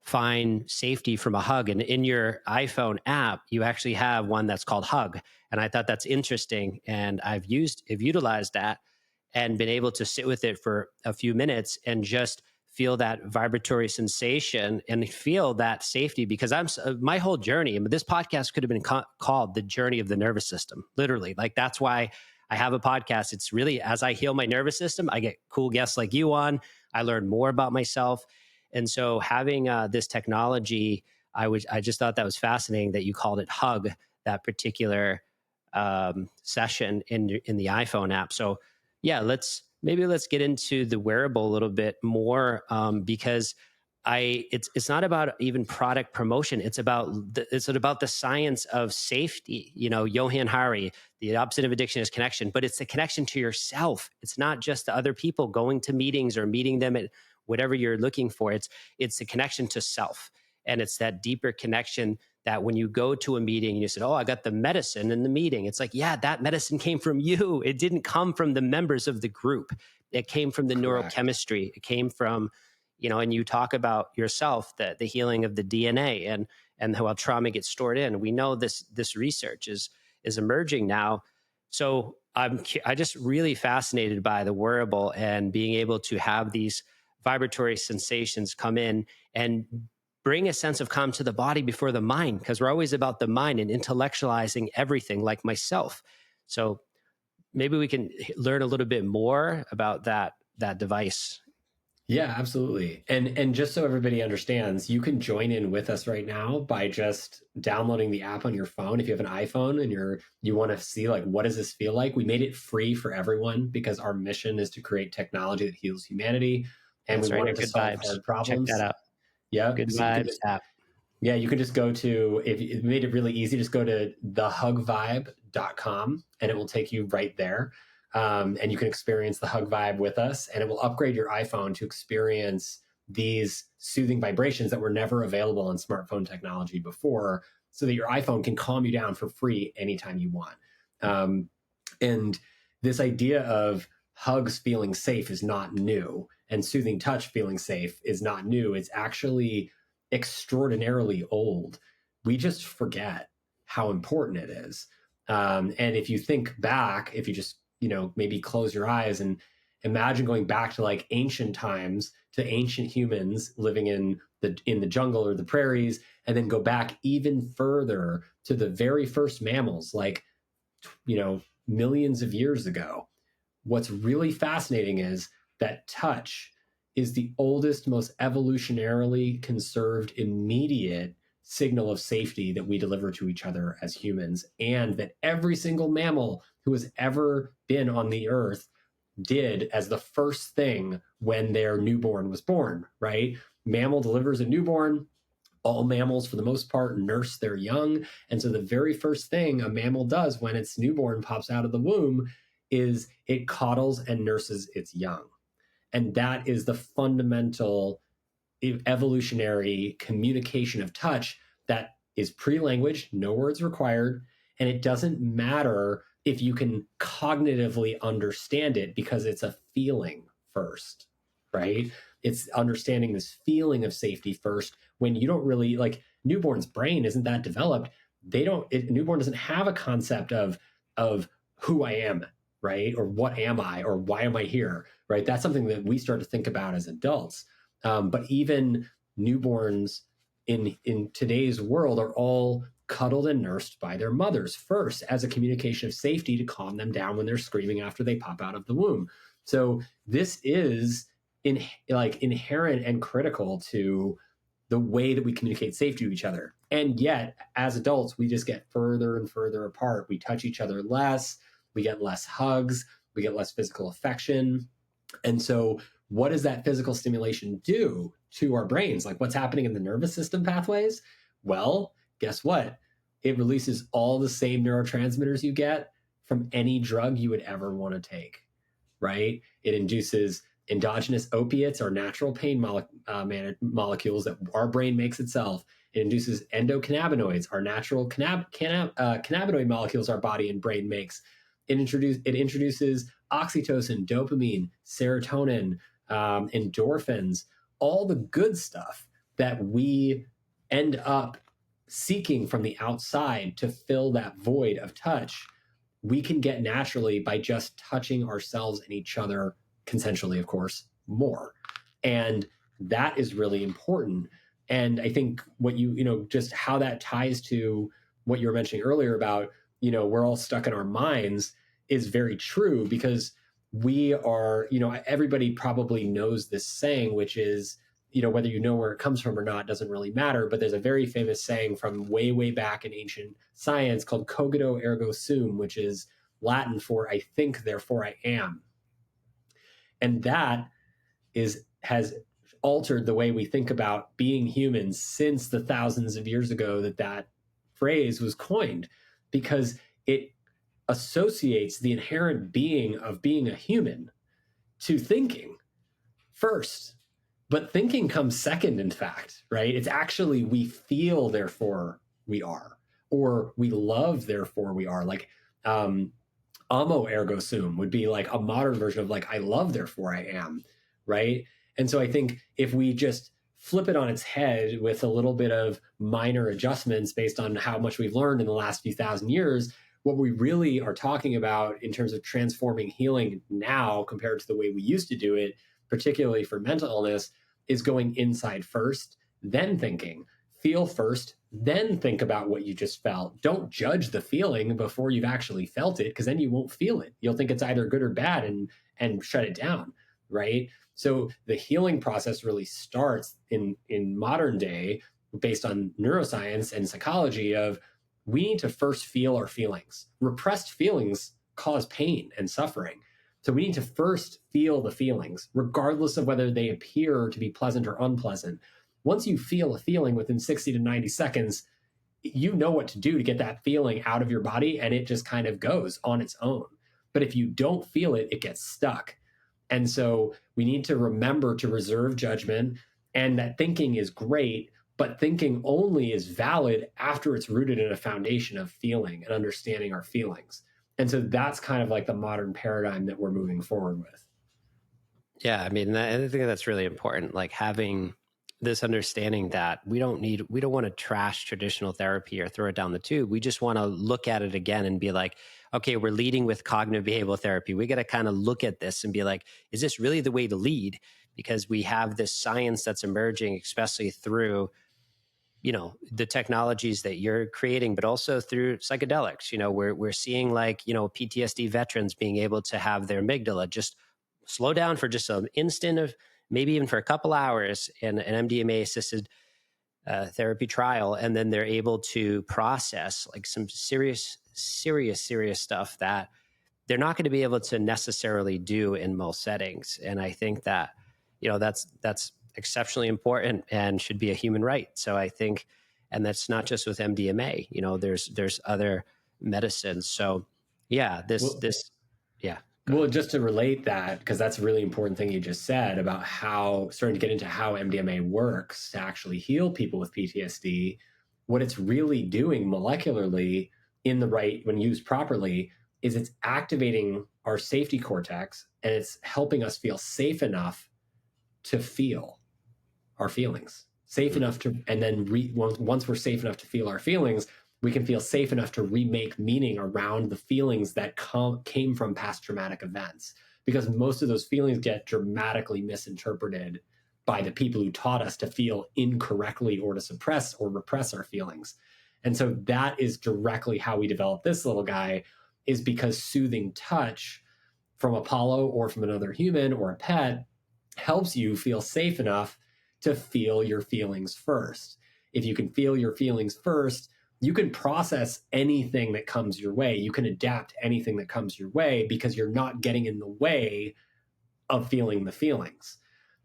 Speaker 2: find safety from a hug. And in your iPhone app, you actually have one that's called Hug. And I thought that's interesting. And I've utilized that and been able to sit with it for a few minutes and just feel that vibratory sensation and feel that safety, because my whole journey, this podcast could have been called The Journey of the Nervous System, literally. Like that's why I have a podcast. It's really, as I heal my nervous system, I get cool guests like you on, I learn more about myself. And so having this technology, I just thought that was fascinating that you called it Hug, that particular session in the iPhone app. So yeah, let's get into the wearable a little bit more, because it's not about even product promotion. It's about the science of safety. Johann Hari, the opposite of addiction is connection, but it's the connection to yourself. It's not just the other people, going to meetings or meeting them at whatever you're looking for. It's the connection to self. And it's that deeper connection that when you go to a meeting and you said, oh, I got the medicine in the meeting. It's like, yeah, that medicine came from you. It didn't come from the members of the group. It came from the
Speaker 1: Correct.
Speaker 2: neurochemistry. It came from, and you talk about yourself, the healing of the DNA and how trauma gets stored in. We know this research is emerging now. So I just really fascinated by the wearable and being able to have these vibratory sensations come in and bring a sense of calm to the body before the mind, because we're always about the mind and intellectualizing everything, like myself. So maybe we can learn a little bit more about that device.
Speaker 1: Yeah, absolutely. And just so everybody understands, you can join in with us right now by just downloading the app on your phone. If you have an iPhone and you want to see like what does this feel like? We made it free for everyone because our mission is to create technology that heals humanity, and we
Speaker 2: That's right.
Speaker 1: wanted to
Speaker 2: Good
Speaker 1: solve
Speaker 2: vibes.
Speaker 1: hard
Speaker 2: Check that
Speaker 1: problems.
Speaker 2: out.
Speaker 1: Yeah.
Speaker 2: Good
Speaker 1: So you can
Speaker 2: vibes
Speaker 1: just
Speaker 2: app.
Speaker 1: yeah, you can just go to, if it made it really easy, just go to thehugvibe.com and it will take you right there. And you can experience the hug vibe with us, and it will upgrade your iPhone to experience these soothing vibrations that were never available on smartphone technology before, so that your iPhone can calm you down for free anytime you want. And this idea of hugs feeling safe is not new, and soothing touch feeling safe is not new. It's actually extraordinarily old. We just forget how important it is. And if you think back, if you just, maybe close your eyes and imagine going back to like ancient times, to ancient humans living in the jungle or the prairies, and then go back even further to the very first mammals, like, millions of years ago. What's really fascinating is that touch is the oldest, most evolutionarily conserved, immediate signal of safety that we deliver to each other as humans, and that every single mammal who has ever been on the earth did as the first thing when their newborn was born, right? Mammal delivers a newborn. All mammals, for the most part, nurse their young. And so the very first thing a mammal does when its newborn pops out of the womb is it coddles and nurses its young. And that is the fundamental evolutionary communication of touch that is pre-language, no words required, and it doesn't matter if you can cognitively understand it because it's a feeling first, right? It's understanding this feeling of safety first when you don't really like newborn's brain isn't that developed. Newborn doesn't have a concept of who I am, right? Or what am I or why am I here, right? That's something that we start to think about as adults. But even newborns in today's world are all cuddled and nursed by their mothers first as a communication of safety to calm them down when they're screaming after they pop out of the womb. So this is inherent and critical to the way that we communicate safety to each other. And yet, as adults, we just get further and further apart. We touch each other less, we get less hugs, we get less physical affection. And so what does that physical stimulation do to our brains? Like what's happening in the nervous system pathways? Well, guess what? It releases all the same neurotransmitters you get from any drug you would ever want to take, right? It induces endogenous opiates or natural pain molecules that our brain makes itself. It induces endocannabinoids, our natural cannabinoid molecules our body and brain makes. It introduces oxytocin, dopamine, serotonin, endorphins, all the good stuff that we end up seeking from the outside to fill that void of touch. We can get naturally by just touching ourselves and each other, consensually, of course, more. And that is really important. And I think what just how that ties to what you were mentioning earlier about, we're all stuck in our minds is very true, because we are, everybody probably knows this saying, which is, whether you know where it comes from or not doesn't really matter. But there's a very famous saying from way, way back in ancient science called cogito ergo sum, which is Latin for I think, therefore I am. And that has altered the way we think about being humans since the thousands of years ago that phrase was coined, because it associates the inherent being of being a human to thinking first. But thinking comes second, in fact, right? It's actually we feel, therefore we are, or we love, therefore we are. Like amo ergo sum would be like a modern version of like I love, therefore I am, right? And so I think if we just flip it on its head with a little bit of minor adjustments based on how much we've learned in the last few thousand years, what we really are talking about in terms of transforming healing now compared to the way we used to do it, particularly for mental illness, is going inside first, then thinking. Feel first, then think about what you just felt. Don't judge the feeling before you've actually felt it, because then you won't feel it. You'll think it's either good or bad and shut it down, right? So the healing process really starts in modern day based on neuroscience and psychology of we need to first feel our feelings. Repressed feelings cause pain and suffering. So we need to first feel the feelings, regardless of whether they appear to be pleasant or unpleasant. Once you feel a feeling within 60 to 90 seconds, you know what to do to get that feeling out of your body, and it just kind of goes on its own. But if you don't feel it, it gets stuck. And so we need to remember to reserve judgment, and that thinking is great, but thinking only is valid after it's rooted in a foundation of feeling and understanding our feelings. And so that's kind of like the modern paradigm that we're moving forward with.
Speaker 2: Yeah, I mean, I think that's really important. Like having this understanding that we don't want to trash traditional therapy or throw it down the tube. We just want to look at it again and be like, okay, we're leading with cognitive behavioral therapy. We got to kind of look at this and be like, is this really the way to lead? Because we have this science that's emerging, especially through, the technologies that you're creating, but also through psychedelics. We're seeing like, PTSD veterans being able to have their amygdala just slow down for just an instant of maybe even for a couple hours in an MDMA-assisted therapy trial. And then they're able to process like some serious stuff that they're not going to be able to necessarily do in most settings. And I think that, that's exceptionally important and should be a human right. So I think, and that's not just with MDMA, there's other medicines. So yeah, yeah.
Speaker 1: Well, just to relate that, because that's a really important thing you just said about how starting to get into how MDMA works to actually heal people with PTSD, what it's really doing molecularly when used properly, is it's activating our safety cortex, and it's helping us feel safe enough to feel our feelings, safe enough to, and then once we're safe enough to feel our feelings, we can feel safe enough to remake meaning around the feelings that came from past traumatic events, because most of those feelings get dramatically misinterpreted by the people who taught us to feel incorrectly or to suppress or repress our feelings. And so that is directly how we developed this little guy, is because soothing touch from Apollo or from another human or a pet helps you feel safe enough to feel your feelings first. If you can feel your feelings first, you can process anything that comes your way. You can adapt anything that comes your way because you're not getting in the way of feeling the feelings.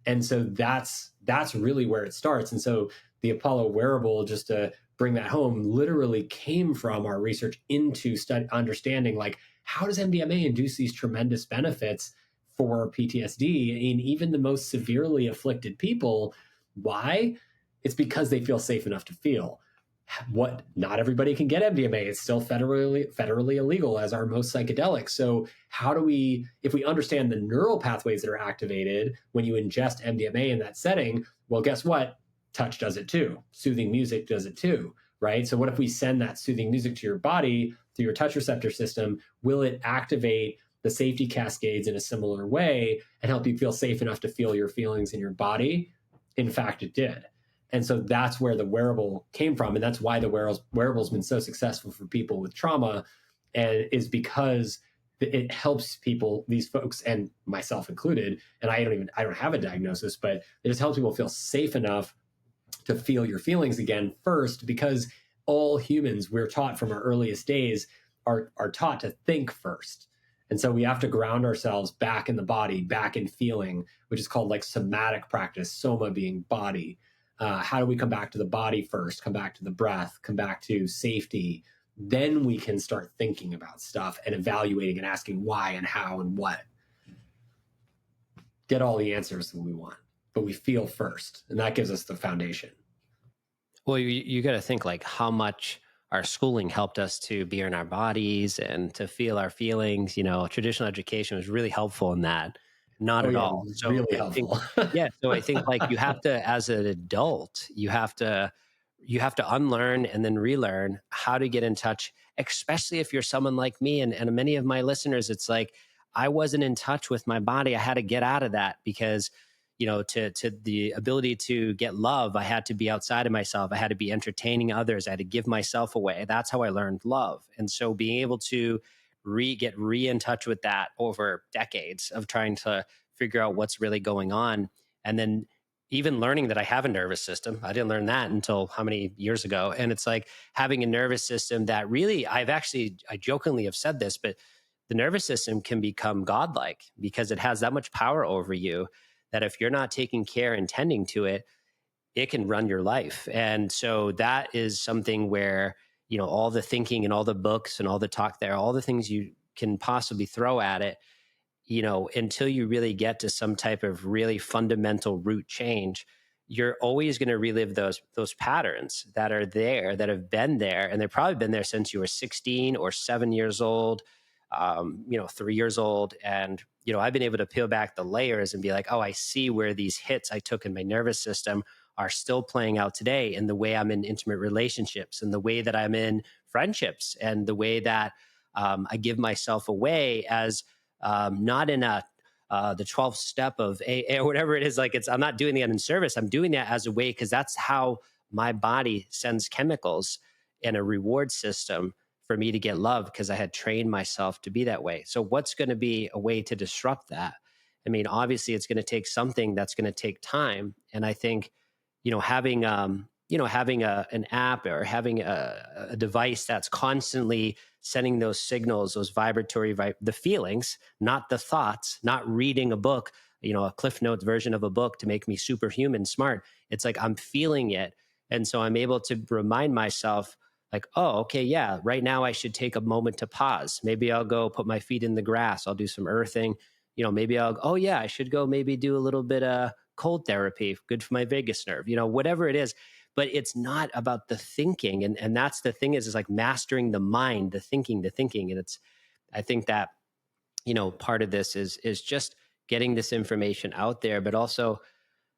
Speaker 1: And so that's really where it starts. And so the Apollo wearable, just to bring that home, literally came from our research into understanding like, how does MDMA induce these tremendous benefits for PTSD in even the most severely afflicted people? Why? It's because they feel safe enough to feel. Not everybody can get MDMA. It's still federally illegal, as are most psychedelics. So how do we, if we understand the neural pathways that are activated when you ingest MDMA in that setting, well, guess what? Touch does it too. Soothing music does it too, right? So what if we send that soothing music to your body through your touch receptor system? Will it activate the safety cascades in a similar way and help you feel safe enough to feel your feelings in your body? In fact, it did. And so that's where the wearable came from. And that's why the wearable's been so successful for people with trauma, and is because it helps people, these folks, and myself included, and I don't have a diagnosis, but it just helps people feel safe enough to feel your feelings again first, because all humans, we're taught from our earliest days, are taught to think first. And so we have to ground ourselves back in the body, back in feeling, which is called like somatic practice, soma being body. How do we come back to the body first, come back to the breath, come back to safety? Then we can start thinking about stuff and evaluating and asking why and how and what. Get all the answers that we want, but we feel first, and that gives us the foundation.
Speaker 2: Well, you got to think like how much our schooling helped us to be in our bodies and to feel our feelings. Traditional education was really helpful in that. not
Speaker 1: Oh
Speaker 2: at
Speaker 1: yeah,
Speaker 2: all. So
Speaker 1: really
Speaker 2: I think,
Speaker 1: helpful.
Speaker 2: yeah, so I think like you have to, as an adult, you have to unlearn and then relearn how to get in touch, especially if you're someone like me and many of my listeners. It's like I wasn't in touch with my body. I had to get out of that because, you know, to the ability to get love, I had to be outside of myself. I had to be entertaining others. I had to give myself away. That's how I learned love. And so being able to get in touch with that over decades of trying to figure out what's really going on, and then even learning that I have a nervous system. I didn't learn that until how many years ago. And it's like having a nervous system that really, I jokingly have said this, but the nervous system can become godlike because it has that much power over you that if you're not taking care and tending to it, it can run your life. And so that is something where, you know, all the thinking and all the books and all the talk there, all the things you can possibly throw at it, you know, until you really get to some type of really fundamental root change, you're always going to relive those patterns that are there, that have been there, and they've probably been there since you were 16 or 7 years old, you know, 3 years old. And, you know, I've been able to peel back the layers and be like, oh, I see where these hits I took in my nervous system are still playing out today in the way I'm in intimate relationships and the way that I'm in friendships and the way that I give myself away as not in the 12th step of AA or whatever it is. Like I'm not doing that in service. I'm doing that as a way because that's how my body sends chemicals in a reward system for me to get love because I had trained myself to be that way. So what's going to be a way to disrupt that? I mean, obviously it's going to take something that's going to take time. And I think, you know, having an app or having a device that's constantly sending those signals, those the feelings, not the thoughts, not reading a book, you know, a Cliff Notes version of a book to make me superhuman smart. It's like I'm feeling it. And so I'm able to remind myself, like, oh, okay, yeah, right now I should take a moment to pause. Maybe I'll go put my feet in the grass. I'll do some earthing. You know, maybe oh, yeah, I should go maybe do a little bit of cold therapy, good for my vagus nerve, you know, whatever it is. But it's not about the thinking. And that's the thing is like mastering the mind, the thinking. And I think that, you know, part of this is just getting this information out there, but also,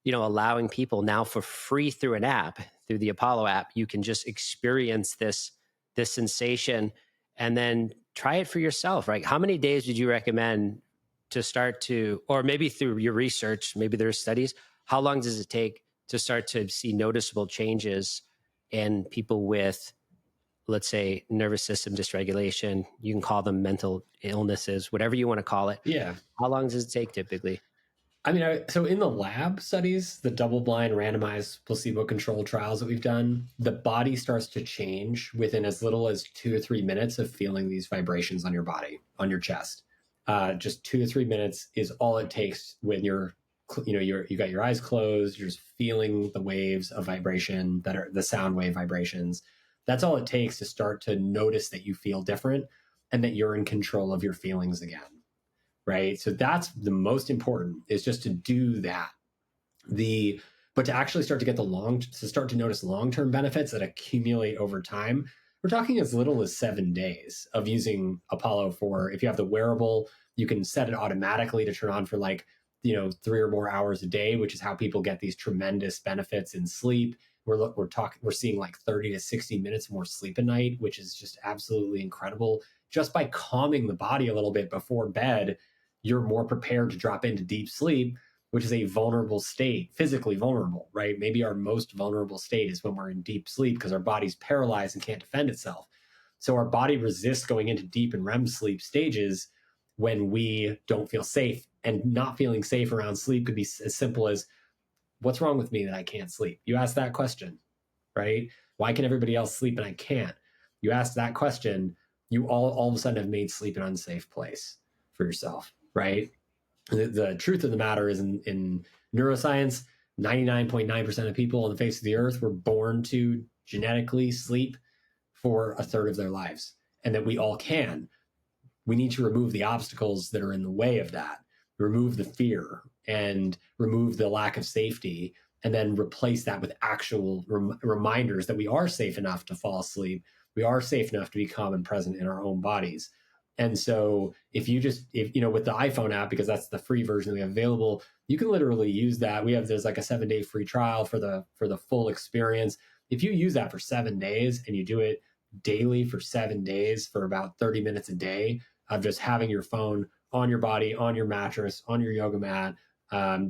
Speaker 2: you know, allowing people now for free through an app, through the Apollo app, you can just experience this sensation and then try it for yourself, right? How many days would you recommend to start to, or maybe through your research, maybe there's studies, how long does it take to start to see noticeable changes in people with, let's say, nervous system dysregulation? You can call them mental illnesses, whatever you want to call it.
Speaker 1: Yeah.
Speaker 2: How long does it take typically?
Speaker 1: I mean, so in the lab studies, the double-blind randomized placebo-controlled trials that we've done, the body starts to change within as little as 2 to 3 minutes of feeling these vibrations on your body, on your chest. Just 2 to 3 minutes is all it takes when you got your eyes closed, you're just feeling the waves of vibration that are the sound wave vibrations. That's all it takes to start to notice that you feel different and that you're in control of your feelings again. Right. So that's the most important, is just to do that. But to actually start to get to start to notice long-term benefits that accumulate over time, we're talking as little as 7 days of using Apollo. If you have the wearable, you can set it automatically to turn on for 3 or more hours a day, which is how people get these tremendous benefits in sleep. We're seeing like 30 to 60 minutes more sleep a night, which is just absolutely incredible. Just by calming the body a little bit before bed, you're more prepared to drop into deep sleep, which is a vulnerable state, physically vulnerable, right? Maybe our most vulnerable state is when we're in deep sleep because our body's paralyzed and can't defend itself. So our body resists going into deep and REM sleep stages when we don't feel safe. And not feeling safe around sleep could be as simple as, what's wrong with me that I can't sleep? You ask that question, right? Why can everybody else sleep and I can't? You ask that question, you all of a sudden have made sleep an unsafe place for yourself, right? The truth of the matter is, in neuroscience, 99.9% of people on the face of the earth were born to genetically sleep for a third of their lives, and that we all can. We need to remove the obstacles that are in the way of that, remove the fear and remove the lack of safety, and then replace that with actual reminders that we are safe enough to fall asleep. We are safe enough to be calm and present in our own bodies. And so if with the iPhone app, because that's the free version we have available, you can literally use that. There's like a 7-day free trial for the full experience. If you use that for 7 days and you do it daily for 7 days for about 30 minutes a day of just having your phone on your body, on your mattress, on your yoga mat,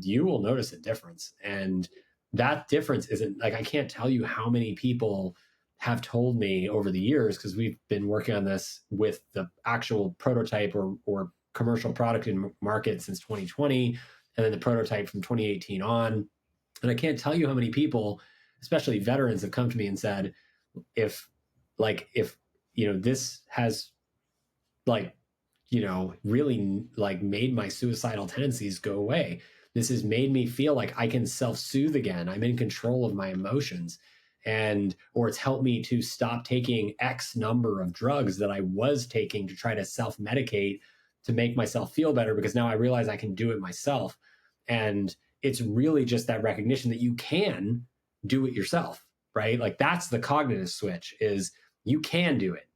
Speaker 1: you will notice a difference. And that difference isn't like, I can't tell you how many people have told me over the years, because we've been working on this with the actual prototype or commercial product in market since 2020, and then the prototype from 2018 on. And I can't tell you how many people, especially veterans, have come to me and said, if this has like, really like made my suicidal tendencies go away. This has made me feel like I can self-soothe again. I'm in control of my emotions. Or it's helped me to stop taking X number of drugs that I was taking to try to self-medicate to make myself feel better, because now I realize I can do it myself. And it's really just that recognition that you can do it yourself, right? Like that's the cognitive switch, is you can do it.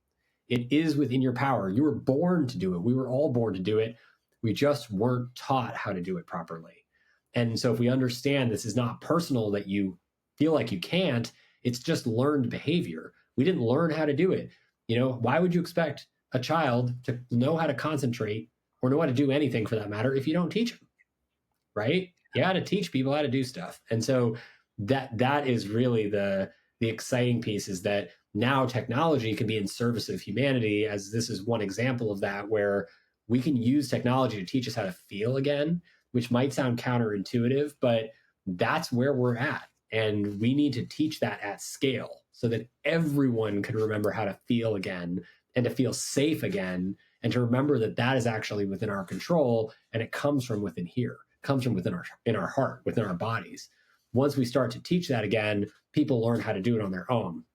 Speaker 1: It is within your power. You were born to do it. We were all born to do it. We just weren't taught how to do it properly. And so if we understand this is not personal, that you feel like you can't, it's just learned behavior. We didn't learn how to do it. Why would you expect a child to know how to concentrate or know how to do anything for that matter if you don't teach them, right? You got to teach people how to do stuff. And so that is really the exciting piece, is that now technology can be in service of humanity, as this is one example of that, where we can use technology to teach us how to feel again, which might sound counterintuitive, but that's where we're at. And we need to teach that at scale so that everyone can remember how to feel again and to feel safe again, and to remember that that is actually within our control, and it comes from within here. It comes from within our heart, within our bodies. Once we start to teach that again, people learn how to do it on their own.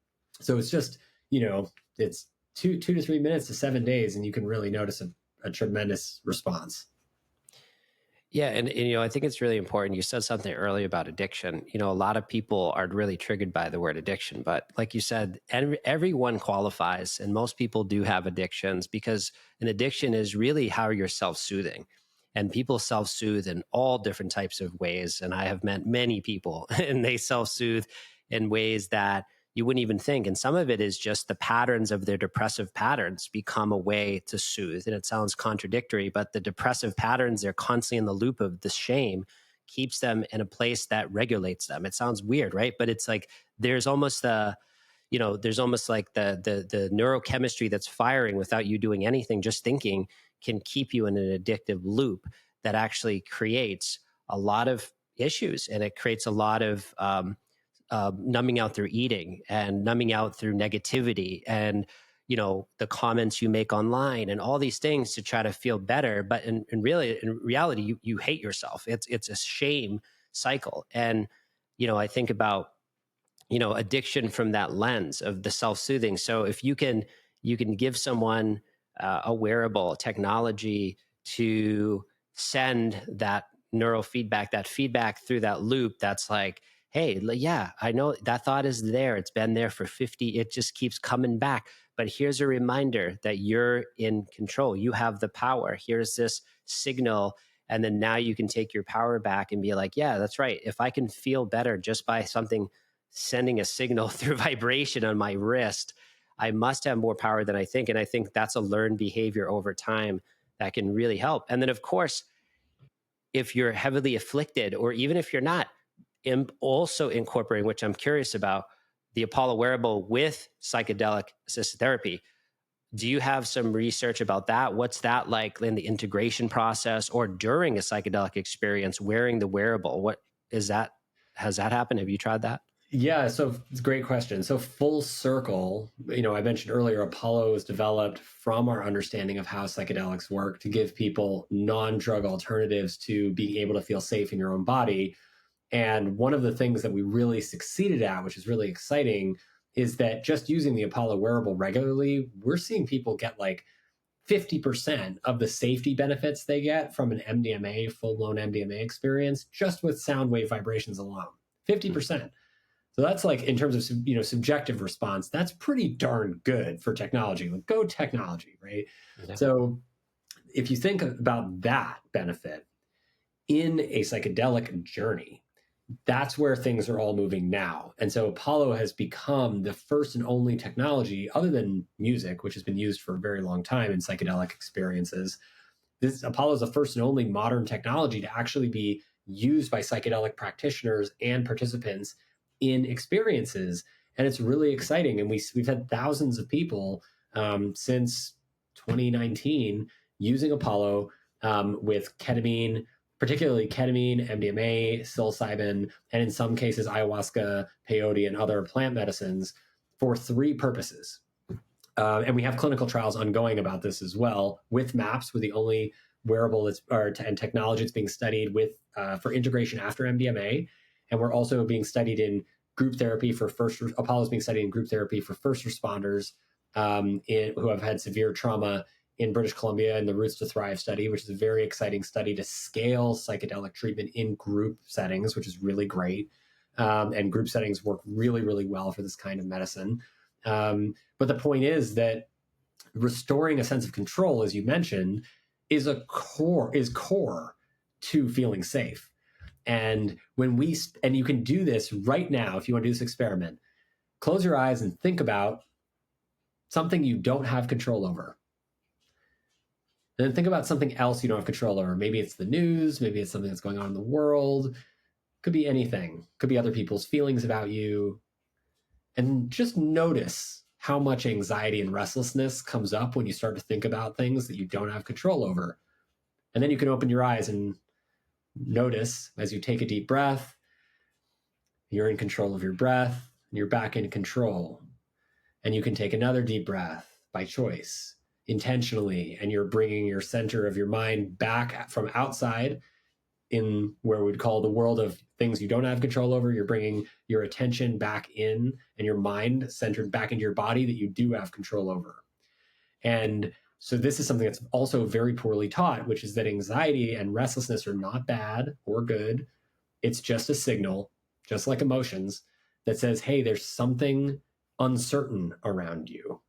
Speaker 1: So it's just, it's 2 to 3 minutes to 7 days, and you can really notice a tremendous response.
Speaker 2: Yeah. And, I think it's really important. You said something earlier about addiction. A lot of people are really triggered by the word addiction, but like you said, everyone qualifies, and most people do have addictions, because an addiction is really how you're self-soothing. And people self-soothe in all different types of ways. And I have met many people and they self-soothe in ways that you wouldn't even think. And some of it is just the patterns of their depressive patterns become a way to soothe. And it sounds contradictory, but the depressive patterns, they're constantly in the loop of the shame, keeps them in a place that regulates them. It sounds weird, right? But it's like there's almost like the neurochemistry that's firing without you doing anything, just thinking, can keep you in an addictive loop that actually creates a lot of issues. And it creates a lot of numbing out through eating, and numbing out through negativity, and the comments you make online, and all these things to try to feel better. But in reality, you hate yourself. It's a shame cycle. And I think about addiction from that lens of the self-soothing. So if you can give someone a wearable technology to send that neurofeedback, that feedback through that loop, that's like, hey, yeah, I know that thought is there. It's been there for 50. It just keeps coming back. But here's a reminder that you're in control. You have the power. Here's this signal. And then now you can take your power back and be like, yeah, that's right. If I can feel better just by something sending a signal through vibration on my wrist, I must have more power than I think. And I think that's a learned behavior over time that can really help. And then, of course, if you're heavily afflicted, or even if you're not, also incorporating, which I'm curious about, the Apollo Wearable with psychedelic assisted therapy. Do you have some research about that? What's that like in the integration process, or during a psychedelic experience, wearing the wearable? What is that? Has that happened? Have you tried that?
Speaker 1: Yeah, so it's a great question. So full circle, I mentioned earlier, Apollo was developed from our understanding of how psychedelics work to give people non-drug alternatives to being able to feel safe in your own body. And one of the things that we really succeeded at, which is really exciting, is that just using the Apollo wearable regularly, we're seeing people get like 50% of the safety benefits they get from an MDMA, full-blown MDMA experience, just with sound wave vibrations alone. 50%. So that's like, in terms of, subjective response, that's pretty darn good for technology. Like, go technology, right?
Speaker 2: Yeah.
Speaker 1: So if you think about that benefit in a psychedelic journey, that's where things are all moving now. And so Apollo has become the first and only technology, other than music, which has been used for a very long time in psychedelic experiences. This Apollo is the first and only modern technology to actually be used by psychedelic practitioners and participants in experiences. And it's really exciting. And we've had thousands of people since 2019 using Apollo with ketamine, particularly ketamine, MDMA, psilocybin, and in some cases, ayahuasca, peyote, and other plant medicines for 3 purposes. And we have clinical trials ongoing about this as well with MAPS. We're the only wearable and technology that's being studied with for integration after MDMA. And we're also being studied in group therapy for Apollo's being studied in group therapy for first responders who have had severe trauma in British Columbia in the Roots to Thrive study, which is a very exciting study to scale psychedelic treatment in group settings, which is really great. And group settings work really, really well for this kind of medicine. But the point is that restoring a sense of control, as you mentioned, is core to feeling safe. And and you can do this right now if you want to do this experiment. Close your eyes and think about something you don't have control over. And then think about something else you don't have control over. Maybe it's the news, maybe it's something that's going on in the world. Could be anything. Could be other people's feelings about you. And just notice how much anxiety and restlessness comes up when you start to think about things that you don't have control over. And then you can open your eyes and notice as you take a deep breath, you're in control of your breath, and you're back in control. And you can take another deep breath by choice, intentionally, and you're bringing your center of your mind back from outside in where we'd call the world of things you don't have control over. You're bringing your attention back in and your mind centered back into your body that you do have control over. And so this is something that's also very poorly taught, which is that anxiety and restlessness are not bad or good. It's just a signal, just like emotions, that says, hey, there's something uncertain around you.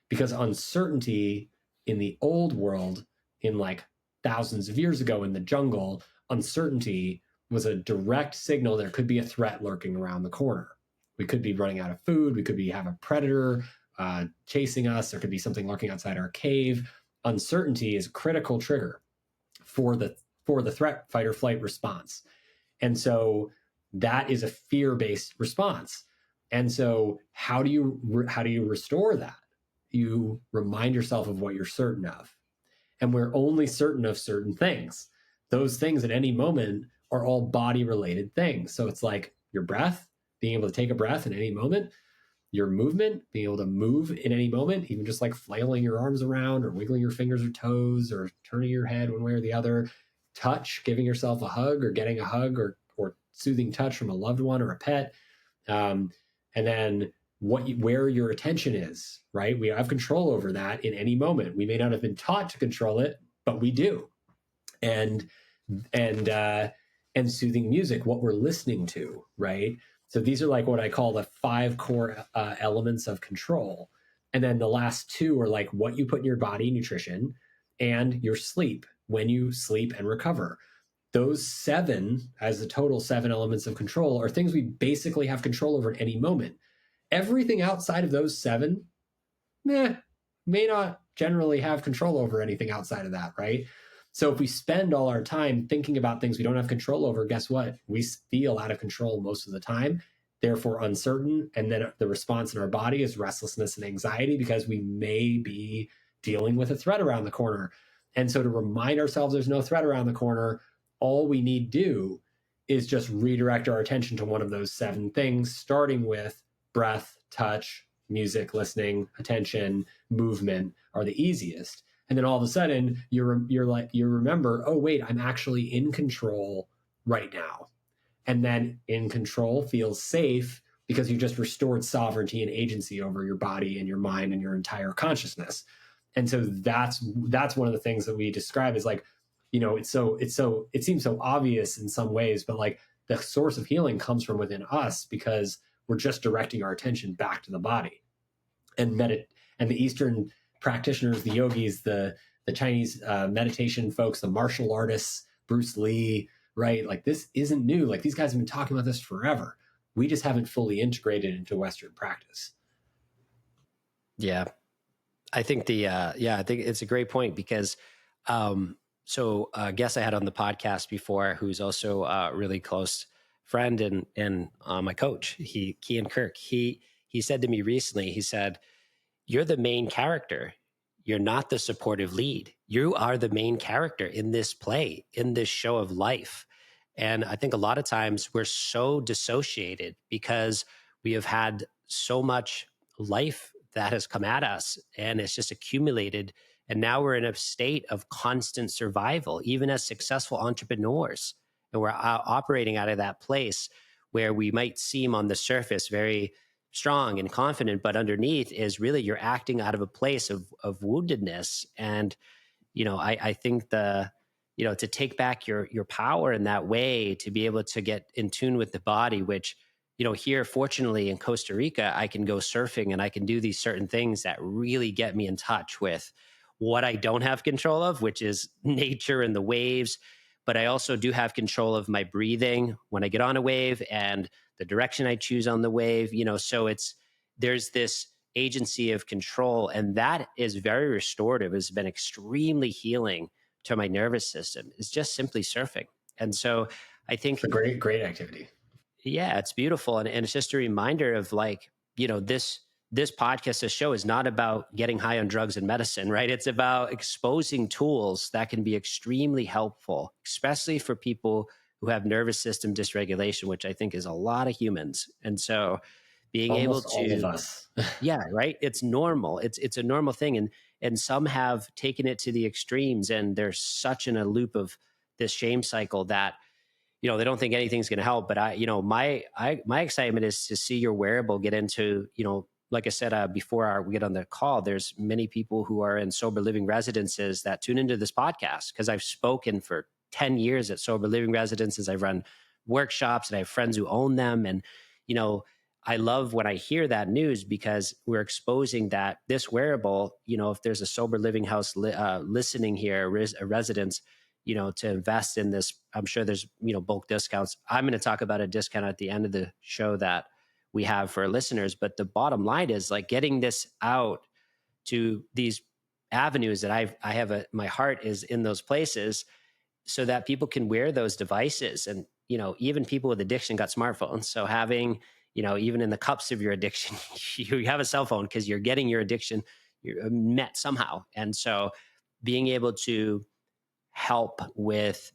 Speaker 1: Because uncertainty in the old world, in like thousands of years ago in the jungle, uncertainty was a direct signal there could be a threat lurking around the corner. We could be running out of food. We could have a predator chasing us. There could be something lurking outside our cave. Uncertainty is a critical trigger for the threat, fight, or flight response. And so that is a fear-based response. And so how do you restore that? You remind yourself of what you're certain of. And we're only certain of certain things. Those things at any moment are all body-related things. So it's like your breath, being able to take a breath at any moment, your movement, being able to move in any moment, even just like flailing your arms around or wiggling your fingers or toes or turning your head one way or the other, touch, giving yourself a hug or getting a hug or soothing touch from a loved one or a pet. And then where your attention is, right? We have control over that in any moment. We may not have been taught to control it, but we do. And soothing music, what we're listening to, right? So these are like what I call the 5 core elements of control. And then the last 2 are like what you put in your body, nutrition, and your sleep, when you sleep and recover. Those 7, as the total 7 elements of control, are things we basically have control over at any moment. Everything outside of those 7, may not generally have control over anything outside of that, right? So if we spend all our time thinking about things we don't have control over, guess what? We feel out of control most of the time, therefore uncertain. And then the response in our body is restlessness and anxiety because we may be dealing with a threat around the corner. And so to remind ourselves there's no threat around the corner, all we need to do is just redirect our attention to one of those 7 things, starting with breath, touch, music, listening, attention, movement are the easiest. And then all of a sudden you remember, oh wait, I'm actually in control right now. And then in control feels safe because you just restored sovereignty and agency over your body and your mind and your entire consciousness. And so that's one of the things that we describe as like, it seems so obvious in some ways, but like the source of healing comes from within us because we're just directing our attention back to the body. And and the Eastern practitioners, the yogis, the Chinese meditation folks, the martial artists, Bruce Lee, right? Like, this isn't new. Like, these guys have been talking about this forever. We just haven't fully integrated into Western practice.
Speaker 2: Yeah. I think I think it's a great point because, so a guest I had on the podcast before, who's also a really close friend and my coach, Kean Kirk, he said to me recently, he said, "You're the main character. You're not the supportive lead. You are the main character in this play, in this show of life." And I think a lot of times we're so dissociated because we have had so much life that has come at us and it's just accumulated. And now we're in a state of constant survival, even as successful entrepreneurs. And we're operating out of that place where we might seem on the surface very strong and confident, but underneath is really you're acting out of a place of woundedness. And, I think to take back your power in that way, to be able to get in tune with the body, which, here, fortunately in Costa Rica, I can go surfing and I can do these certain things that really get me in touch with what I don't have control of, which is nature and the waves. But I also do have control of my breathing when I get on a wave and the direction I choose on the wave, so there's this agency of control, and that is very restorative. It's been extremely healing to my nervous system. Is just simply surfing. And so I think
Speaker 1: It's a great activity.
Speaker 2: Yeah, it's beautiful. And it's just a reminder of like, this podcast, this show is not about getting high on drugs and medicine, right? It's about exposing tools that can be extremely helpful, especially for people who have nervous system dysregulation, which I think is a lot of humans. And so being
Speaker 1: Almost
Speaker 2: able
Speaker 1: all of
Speaker 2: to,
Speaker 1: us.
Speaker 2: yeah, right. It's normal. It's a normal thing. And some have taken it to the extremes and they're such in a loop of this shame cycle that, they don't think anything's going to help. But my excitement is to see your wearable get into, like I said, before we get on the call, there's many people who are in sober living residences that tune into this podcast because I've spoken for 10 years at sober living residences. I've run workshops and I have friends who own them. And, I love when I hear that news because we're exposing that this wearable, if there's a sober living house listening here, a residence, to invest in this. I'm sure there's, bulk discounts. I'm going to talk about a discount at the end of the show that we have for listeners. But the bottom line is like getting this out to these avenues that I have my heart is in those places so that people can wear those devices. And, even people with addiction got smartphones. So having, even in the cups of your addiction, you have a cell phone because you're getting your addiction met somehow. And so being able to help with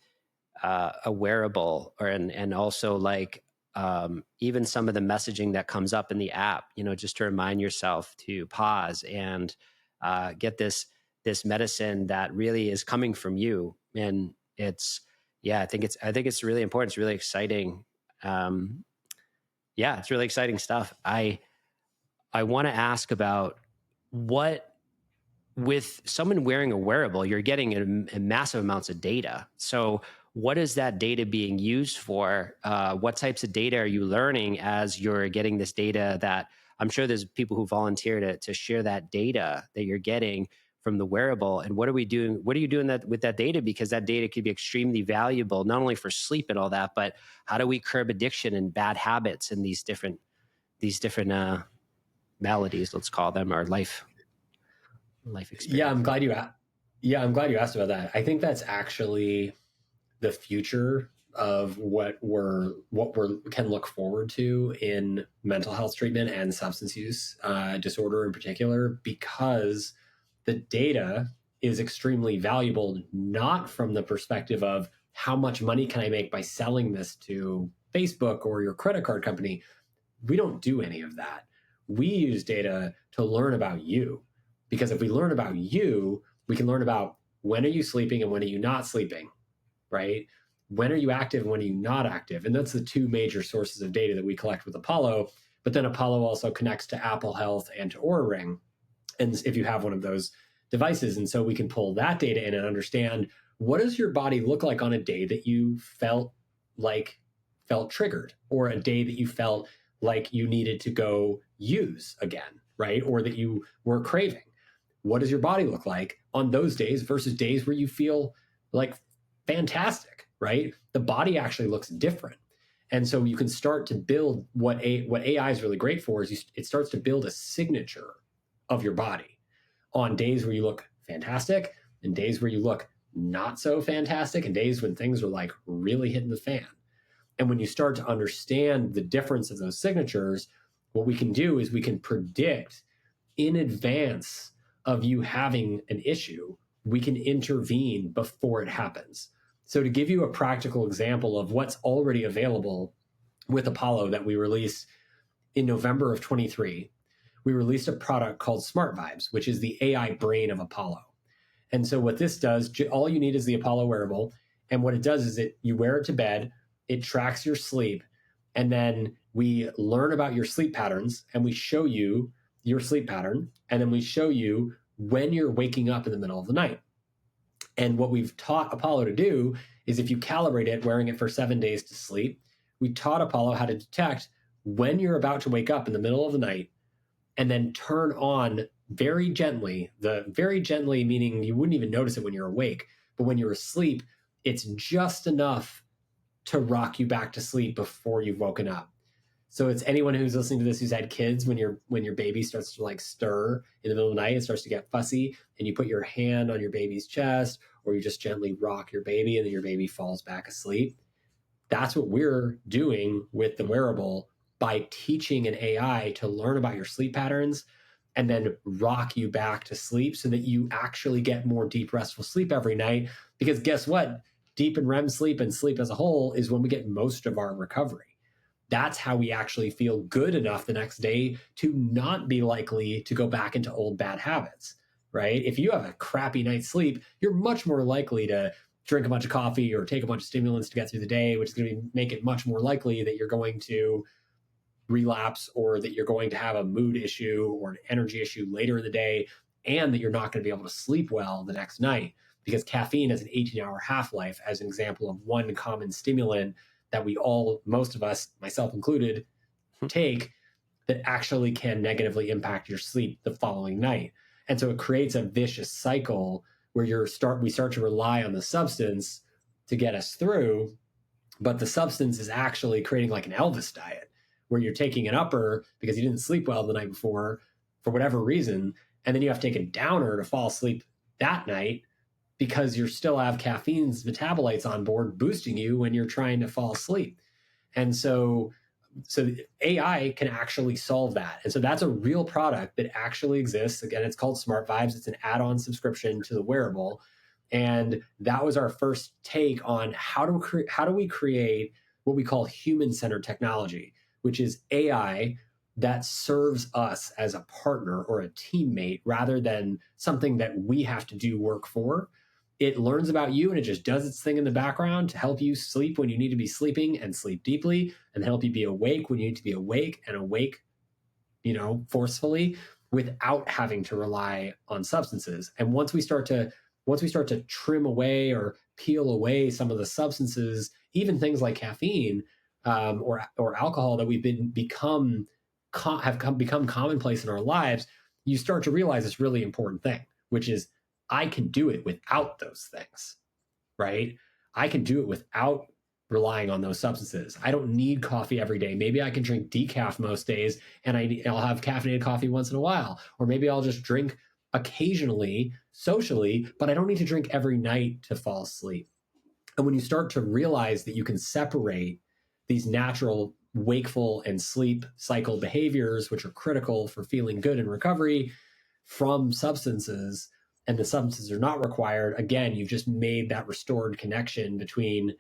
Speaker 2: a wearable and also like even some of the messaging that comes up in the app, just to remind yourself to pause and get this medicine that really is coming from you. And I think it's really important. It's really exciting. It's really exciting stuff. I want to ask about what, with someone wearing a wearable, you're getting a massive amounts of data. So what is that data being used for? What types of data are you learning as you're getting this data that I'm sure there's people who volunteer to share that data that you're getting from the wearable? And what are we doing? What are you doing with that data? Because that data could be extremely valuable, not only for sleep and all that, but how do we curb addiction and bad habits and these different maladies, let's call them, or life experience.
Speaker 1: Yeah, I'm glad you asked about that. I think that's actually the future of what we're can look forward to in mental health treatment and substance use disorder in particular, because the data is extremely valuable, not from the perspective of how much money can I make by selling this to Facebook or your credit card company. We don't do any of that. We use data to learn about you, because if we learn about you, we can learn about when are you sleeping and when are you not sleeping, right? When are you active and when are you not active? And that's the two major sources of data that we collect with Apollo. But then Apollo also connects to Apple Health and to Oura Ring, and if you have one of those devices. And so we can pull that data in and understand, what does your body look like on a day that you felt triggered, or a day that you felt like you needed to go use again, right? Or that you were craving. What does your body look like on those days versus days where you feel like fantastic, right? The body actually looks different. And so you can start to build what AI is really great for is it starts to build a signature of your body on days where you look fantastic and days where you look not so fantastic and days when things are like really hitting the fan. And when you start to understand the difference of those signatures, what we can do is we can predict in advance of you having an issue, we can intervene before it happens. So to give you a practical example of what's already available with Apollo that we released in November of 23, we released a product called Smart Vibes, which is the AI brain of Apollo. And so what this does, all you need is the Apollo wearable. And what it does is you wear it to bed, it tracks your sleep, and then we learn about your sleep patterns and we show you your sleep pattern. And then we show you when you're waking up in the middle of the night. And what we've taught Apollo to do is if you calibrate it, wearing it for 7 days to sleep, we taught Apollo how to detect when you're about to wake up in the middle of the night and then turn on very gently, meaning you wouldn't even notice it when you're awake, but when you're asleep, it's just enough to rock you back to sleep before you've woken up. So it's anyone who's listening to this who's had kids, when your baby starts to like stir in the middle of the night, it starts to get fussy, and you put your hand on your baby's chest, or you just gently rock your baby, and then your baby falls back asleep. That's what we're doing with the wearable by teaching an AI to learn about your sleep patterns and then rock you back to sleep so that you actually get more deep, restful sleep every night. Because guess what? Deep and REM sleep and sleep as a whole is when we get most of our recovery. That's how we actually feel good enough the next day to not be likely to go back into old bad habits, right? If you have a crappy night's sleep, you're much more likely to drink a bunch of coffee or take a bunch of stimulants to get through the day, which is going to make it much more likely that you're going to relapse or that you're going to have a mood issue or an energy issue later in the day, and that you're not going to be able to sleep well the next night because caffeine has an 18-hour half-life, as an example of one common stimulant that most of us, myself included, take that actually can negatively impact your sleep the following night. And so it creates a vicious cycle where we start to rely on the substance to get us through, but the substance is actually creating like an Elvis diet where you're taking an upper because you didn't sleep well the night before for whatever reason, and then you have to take a downer to fall asleep that night because you still have caffeine's metabolites on board boosting you when you're trying to fall asleep. And so AI can actually solve that. And so that's a real product that actually exists. Again, it's called Smart Vibes. It's an add-on subscription to the wearable. And that was our first take on how do we create what we call human-centered technology, which is AI that serves us as a partner or a teammate rather than something that we have to do work for. It learns about you and it just does its thing in the background to help you sleep when you need to be sleeping and sleep deeply, and help you be awake when you need to be awake and awake, forcefully without having to rely on substances. And once we start to trim away or peel away some of the substances, even things like caffeine or alcohol that become commonplace in our lives, you start to realize this really important thing, which is I can do it without those things, right? I can do it without relying on those substances. I don't need coffee every day. Maybe I can drink decaf most days and I'll have caffeinated coffee once in a while. Or maybe I'll just drink occasionally, socially, but I don't need to drink every night to fall asleep. And when you start to realize that you can separate these natural wakeful and sleep cycle behaviors, which are critical for feeling good in recovery, from substances, and the substances are not required, again, you've just made that restored connection between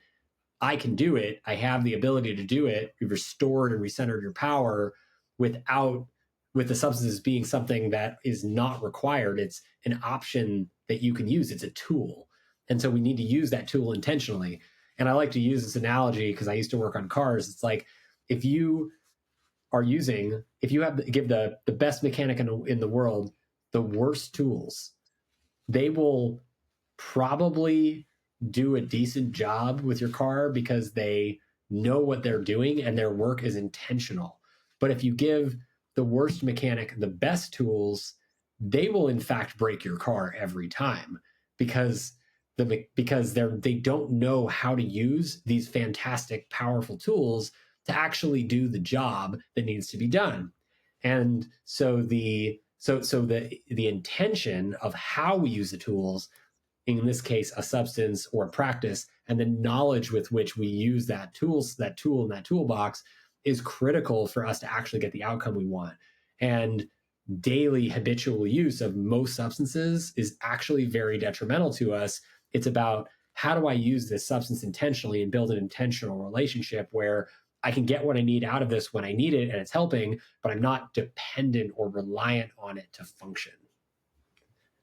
Speaker 1: I can do it, I have the ability to do it, you've restored and recentered your power with the substances being something that is not required. It's an option that you can use. It's a tool. And so we need to use that tool intentionally. And I like to use this analogy because I used to work on cars. It's like if you give the best mechanic in the world the worst tools, they will probably do a decent job with your car because they know what they're doing and their work is intentional. But if you give the worst mechanic the best tools, they will in fact break your car every time, because they don't know how to use these fantastic, powerful tools to actually do the job that needs to be done. And so the intention of how we use the tools, in this case a substance or a practice, and the knowledge with which we use that tool in that toolbox, is critical for us to actually get the outcome we want. And daily habitual use of most substances is actually very detrimental to us. It's about, how do I use this substance intentionally and build an intentional relationship where I can get what I need out of this when I need it and it's helping, but I'm not dependent or reliant on it to function.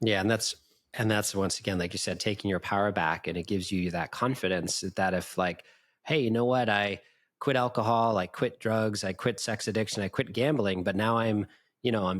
Speaker 2: Yeah, and that's once again, like you said, taking your power back, and it gives you that confidence that if, like, hey, you know what, I quit alcohol, I quit drugs, I quit sex addiction, I quit gambling, but now I'm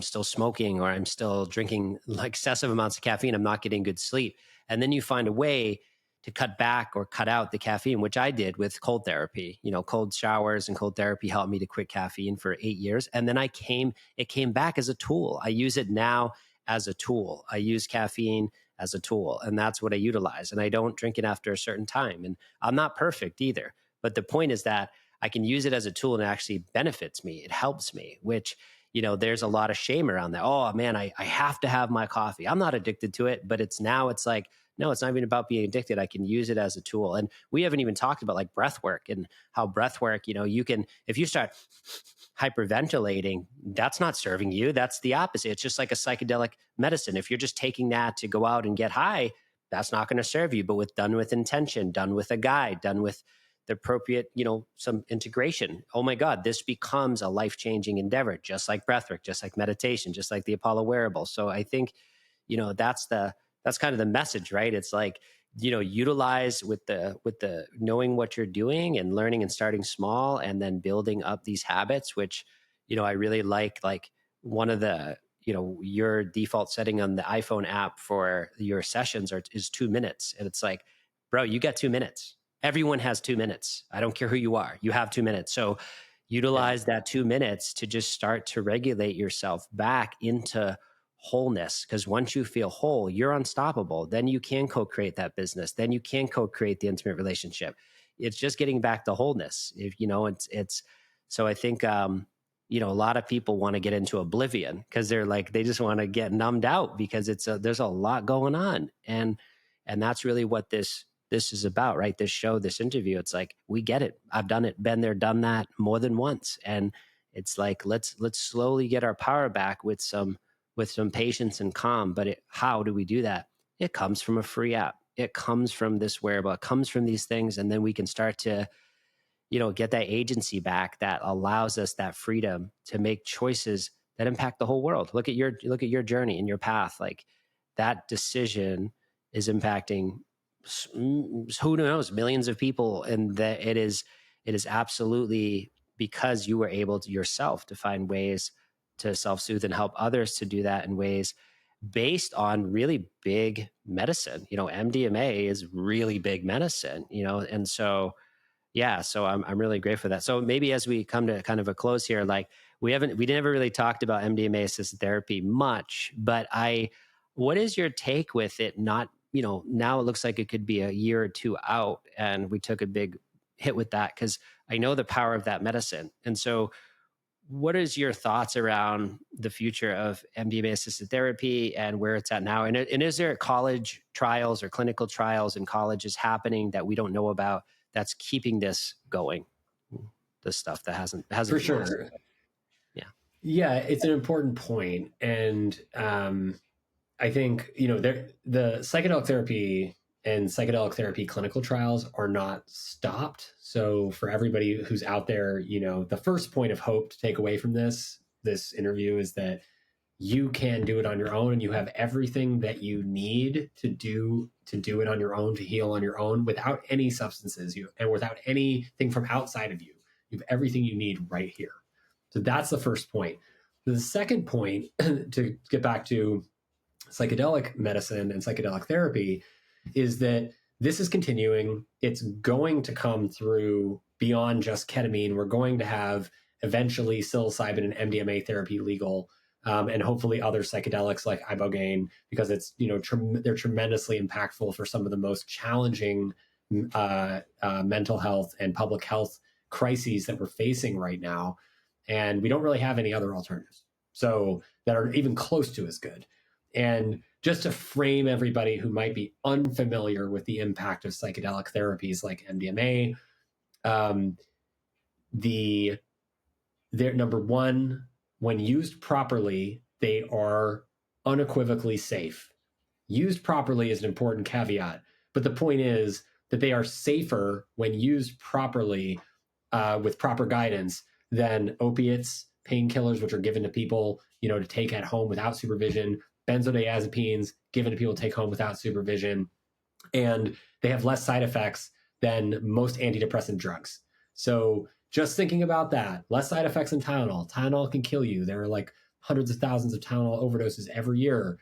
Speaker 2: still smoking, or I'm still drinking like excessive amounts of caffeine, I'm not getting good sleep. And then you find a way to cut back or cut out the caffeine, which I did with cold therapy. Cold showers and cold therapy helped me to quit caffeine for 8 years. And then it came back as a tool. I use it now as a tool. I use caffeine as a tool, and that's what I utilize. And I don't drink it after a certain time. And I'm not perfect either. But the point is that I can use it as a tool, and it actually benefits me. It helps me, which, there's a lot of shame around that. Oh man, I have to have my coffee. I'm not addicted to it, but it's like, no, it's not even about being addicted. I can use it as a tool. And we haven't even talked about like breath work, and how breath work, you can, if you start hyperventilating, that's not serving you. That's the opposite. It's just like a psychedelic medicine. If you're just taking that to go out and get high, that's not going to serve you. But done with intention, done with a guide, done with the appropriate, some integration, oh my God, this becomes a life-changing endeavor, just like breathwork, just like meditation, just like the Apollo Wearable. So I think, that's kind of the message, right? It's like, utilize with the knowing what you're doing and learning and starting small, and then building up these habits, which, I really like one of the, your default setting on the iPhone app for your sessions is 2 minutes. And it's like, bro, you got 2 minutes. Everyone has 2 minutes. I don't care who you are. You have 2 minutes. So utilize that 2 minutes to just start to regulate yourself back into wholeness. Because once you feel whole, you're unstoppable. Then you can co-create that business. Then you can co-create the intimate relationship. It's just getting back to wholeness. If it's so I think a lot of people want to get into oblivion because they just want to get numbed out because there's a lot going on, and that's really what this is about, right? This show, this interview, it's like, we get it. I've done it, been there, done that more than once, and it's like let's slowly get our power back with some patience and calm. But how do we do that? It comes from a free app. It comes from this wearable. It comes from these things, and then we can start to get that agency back that allows us that freedom to make choices that impact the whole world. Look at your journey and your path. Like, that decision is impacting who knows, millions of people, and that it is absolutely because you were able to yourself to find ways to self-soothe and help others to do that in ways based on really big medicine. MDMA is really big medicine, and so yeah, so I'm really grateful for that. So maybe as we come to kind of a close here, like we never really talked about MDMA-assisted therapy much, but what is your take with it? Not, now it looks like it could be a year or two out, and we took a big hit with that because I know the power of that medicine. And so what is your thoughts around the future of MDMA-assisted therapy and where it's at now? And is there college trials or clinical trials in colleges happening that we don't know about that's keeping this going? The stuff that hasn't
Speaker 1: For sure. Yeah, it's an important point. And I think, the psychedelic therapy and psychedelic therapy clinical trials are not stopped. So for everybody who's out there, the first point of hope to take away from this interview is that you can do it on your own, and you have everything that you need to do it on your own, to heal on your own, without any substances, and without anything from outside of you. You have everything you need right here. So that's the first point. The second point, to get back to psychedelic medicine and psychedelic therapy, is that this is continuing. It's going to come through beyond just ketamine. We're going to have eventually psilocybin and MDMA therapy legal, and hopefully other psychedelics like ibogaine, because it's, they're tremendously impactful for some of the most challenging mental health and public health crises that we're facing right now. And we don't really have any other alternatives, so that are even close to as good. And just to frame everybody who might be unfamiliar with the impact of psychedelic therapies like MDMA, um, they're number one, when used properly, they are unequivocally safe. Used properly is an important caveat, but the point is that they are safer when used properly, with proper guidance, than opiates, painkillers, which are given to people, to take at home without supervision, benzodiazepines given to people to take home without supervision, and they have less side effects than most antidepressant drugs. So just thinking about that, less side effects than Tylenol. Tylenol can kill you. There are like hundreds of thousands of Tylenol overdoses every year.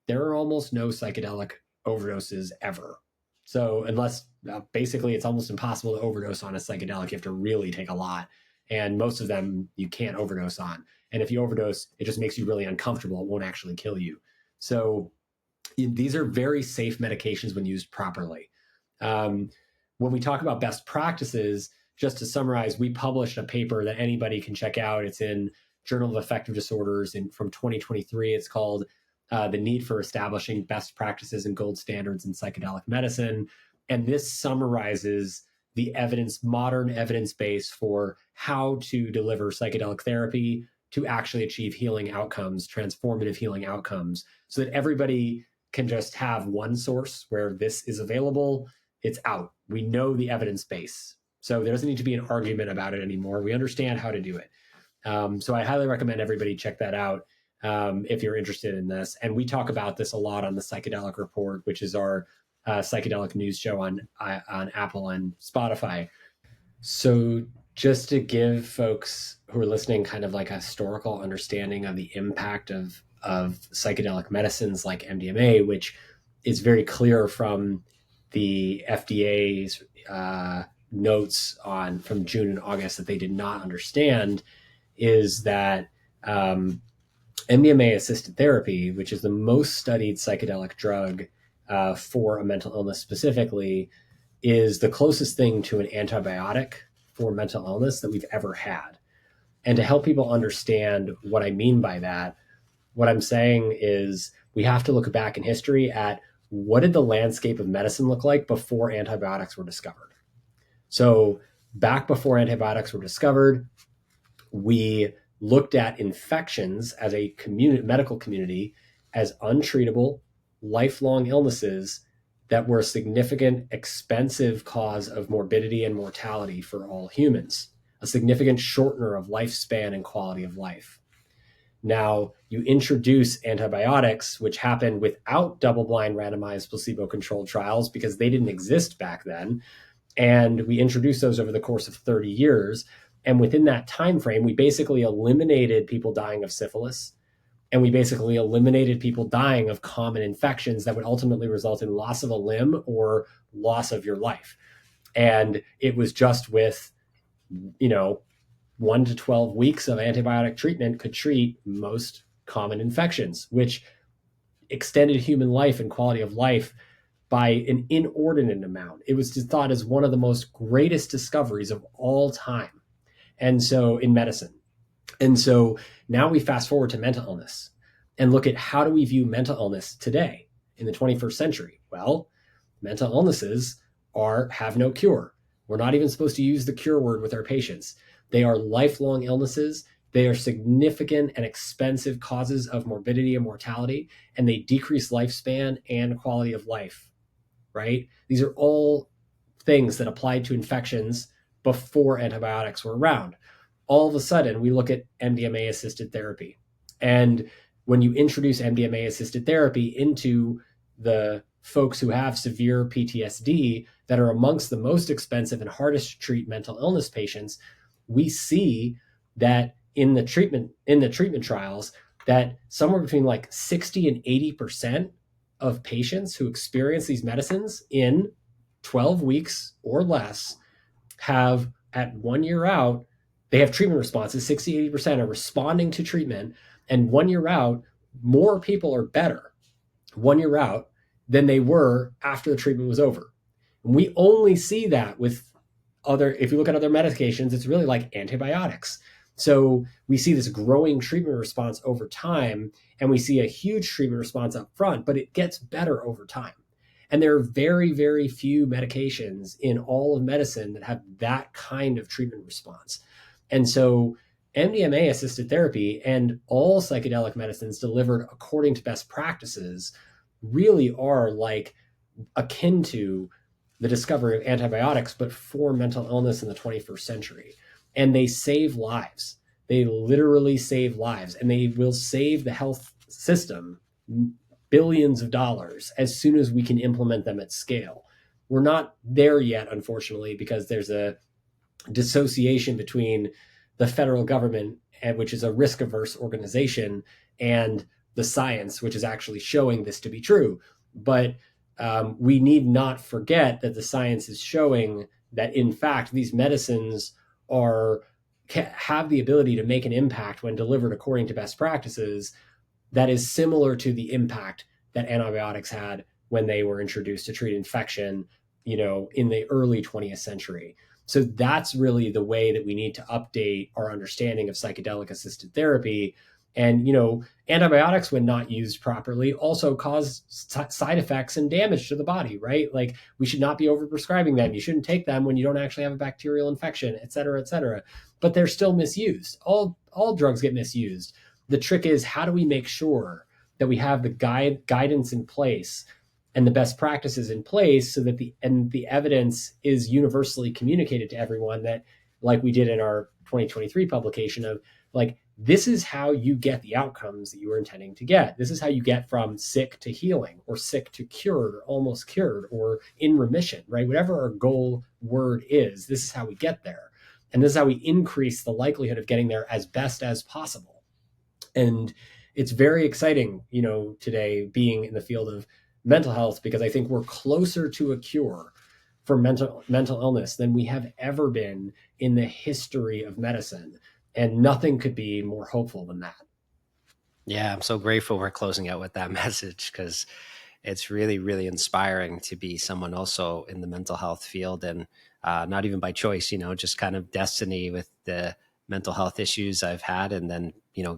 Speaker 1: There are almost no psychedelic overdoses ever. So unless basically it's almost impossible to overdose on a psychedelic, you have to really take a lot. And most of them you can't overdose on. And if you overdose, it just makes you really uncomfortable. It won't actually kill you. So these are very safe medications when used properly. When we talk about best practices, just to summarize, we published a paper that anybody can check out. It's in Journal of Affective Disorders from 2023. It's called The Need for Establishing Best Practices and Gold Standards in Psychedelic Medicine. And this summarizes the modern evidence base for how to deliver psychedelic therapy to actually achieve healing outcomes, transformative healing outcomes, so that everybody can just have one source where this is available. It's out. We know the evidence base. So there doesn't need to be an argument about it anymore. We understand how to do it. So I highly recommend everybody check that out if you're interested in this. And we talk about this a lot on the Psychedelic Report, which is our psychedelic news show on Apple and Spotify. So just to give folks who are listening kind of like a historical understanding of the impact of psychedelic medicines like MDMA, which is very clear from the FDA's notes from June and August that they did not understand, is that MDMA-assisted therapy, which is the most studied psychedelic drug for a mental illness specifically, is the closest thing to an antibiotic for mental illness that we've ever had. And to help people understand what I mean by that, what I'm saying is we have to look back in history at what did the landscape of medicine look like before antibiotics were discovered. So back before antibiotics were discovered, we looked at infections as a medical community as untreatable, lifelong illnesses that were a significant, expensive cause of morbidity and mortality for all humans, a significant shortener of lifespan and quality of life. Now, you introduce antibiotics, which happened without double-blind randomized placebo-controlled trials because they didn't exist back then. And we introduced those over the course of 30 years. And within that time frame, we basically eliminated people dying of syphilis. And we basically eliminated people dying of common infections that would ultimately result in loss of a limb or loss of your life. And it was just with, 1 to 12 weeks of antibiotic treatment could treat most common infections, which extended human life and quality of life by an inordinate amount. It was thought as one of the most greatest discoveries of all time. And so in medicine. And so now we fast forward to mental illness and look at how do we view mental illness today in the 21st century? Well, mental illnesses have no cure. We're not even supposed to use the cure word with our patients. They are lifelong illnesses. They are significant and expensive causes of morbidity and mortality, and they decrease lifespan and quality of life, right? These are all things that applied to infections before antibiotics were around. All of a sudden, we look at MDMA-assisted therapy. And when you introduce MDMA-assisted therapy into the folks who have severe PTSD that are amongst the most expensive and hardest to treat mental illness patients, we see that in the treatment trials that somewhere between like 60 and 80% of patients who experience these medicines in 12 weeks or less have, at 1 year out, they have treatment responses. 60-80% are responding to treatment, and 1 year out, more people are better 1 year out than they were after the treatment was over. And we only see that with other, if you look at other medications, it's really like antibiotics. So we see this growing treatment response over time, and we see a huge treatment response up front, but it gets better over time. And there are very, very few medications in all of medicine that have that kind of treatment response. And so MDMA assisted therapy and all psychedelic medicines delivered according to best practices really are like akin to the discovery of antibiotics, but for mental illness in the 21st century. And they save lives. They literally save lives, and they will save the health system billions of dollars as soon as we can implement them at scale. We're not there yet, unfortunately, because there's a dissociation between the federal government, which is a risk averse organization, and the science, which is actually showing this to be true. But we need not forget that the science is showing that, in fact, these medicines have the ability to make an impact when delivered according to best practices that is similar to the impact that antibiotics had when they were introduced to treat infection, in the early 20th century. So that's really the way that we need to update our understanding of psychedelic assisted therapy. And, antibiotics, when not used properly, also cause side effects and damage to the body, right? Like, we should not be overprescribing them. You shouldn't take them when you don't actually have a bacterial infection, et cetera, et cetera. But they're still misused. All drugs get misused. The trick is, how do we make sure that we have the guidance in place and the best practices in place so that the evidence is universally communicated to everyone, that, like we did in our 2023 publication, of like, this is how you get the outcomes that you were intending to get. This is how you get from sick to healing, or sick to cured, or almost cured, or in remission, right? Whatever our goal word is, this is how we get there. And this is how we increase the likelihood of getting there as best as possible. And it's very exciting, today, being in the field of mental health, because I think we're closer to a cure for mental illness than we have ever been in the history of medicine. And nothing could be more hopeful than that.
Speaker 2: Yeah, I'm so grateful we're closing out with that message, because it's really, really inspiring to be someone also in the mental health field, and not even by choice, just kind of destiny with the mental health issues I've had. And then,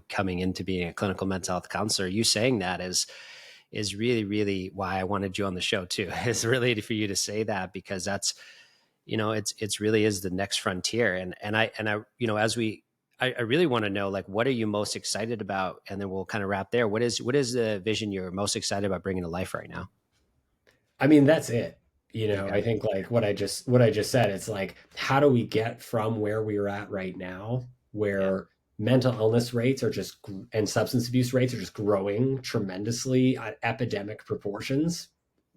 Speaker 2: coming into being a clinical mental health counselor, you saying that is really, really why I wanted you on the show too. It's really for you to say that, because that's, it's really is the next frontier. And I, I really want to know, like, what are you most excited about? And then we'll kind of wrap there. What is the vision you're most excited about bringing to life right now?
Speaker 1: I mean, that's it.
Speaker 2: Okay.
Speaker 1: I think, like, what I just said, it's like, how do we get from where we're at right now,
Speaker 2: Yeah.
Speaker 1: where mental illness rates are just, and substance abuse rates are just growing tremendously at epidemic proportions,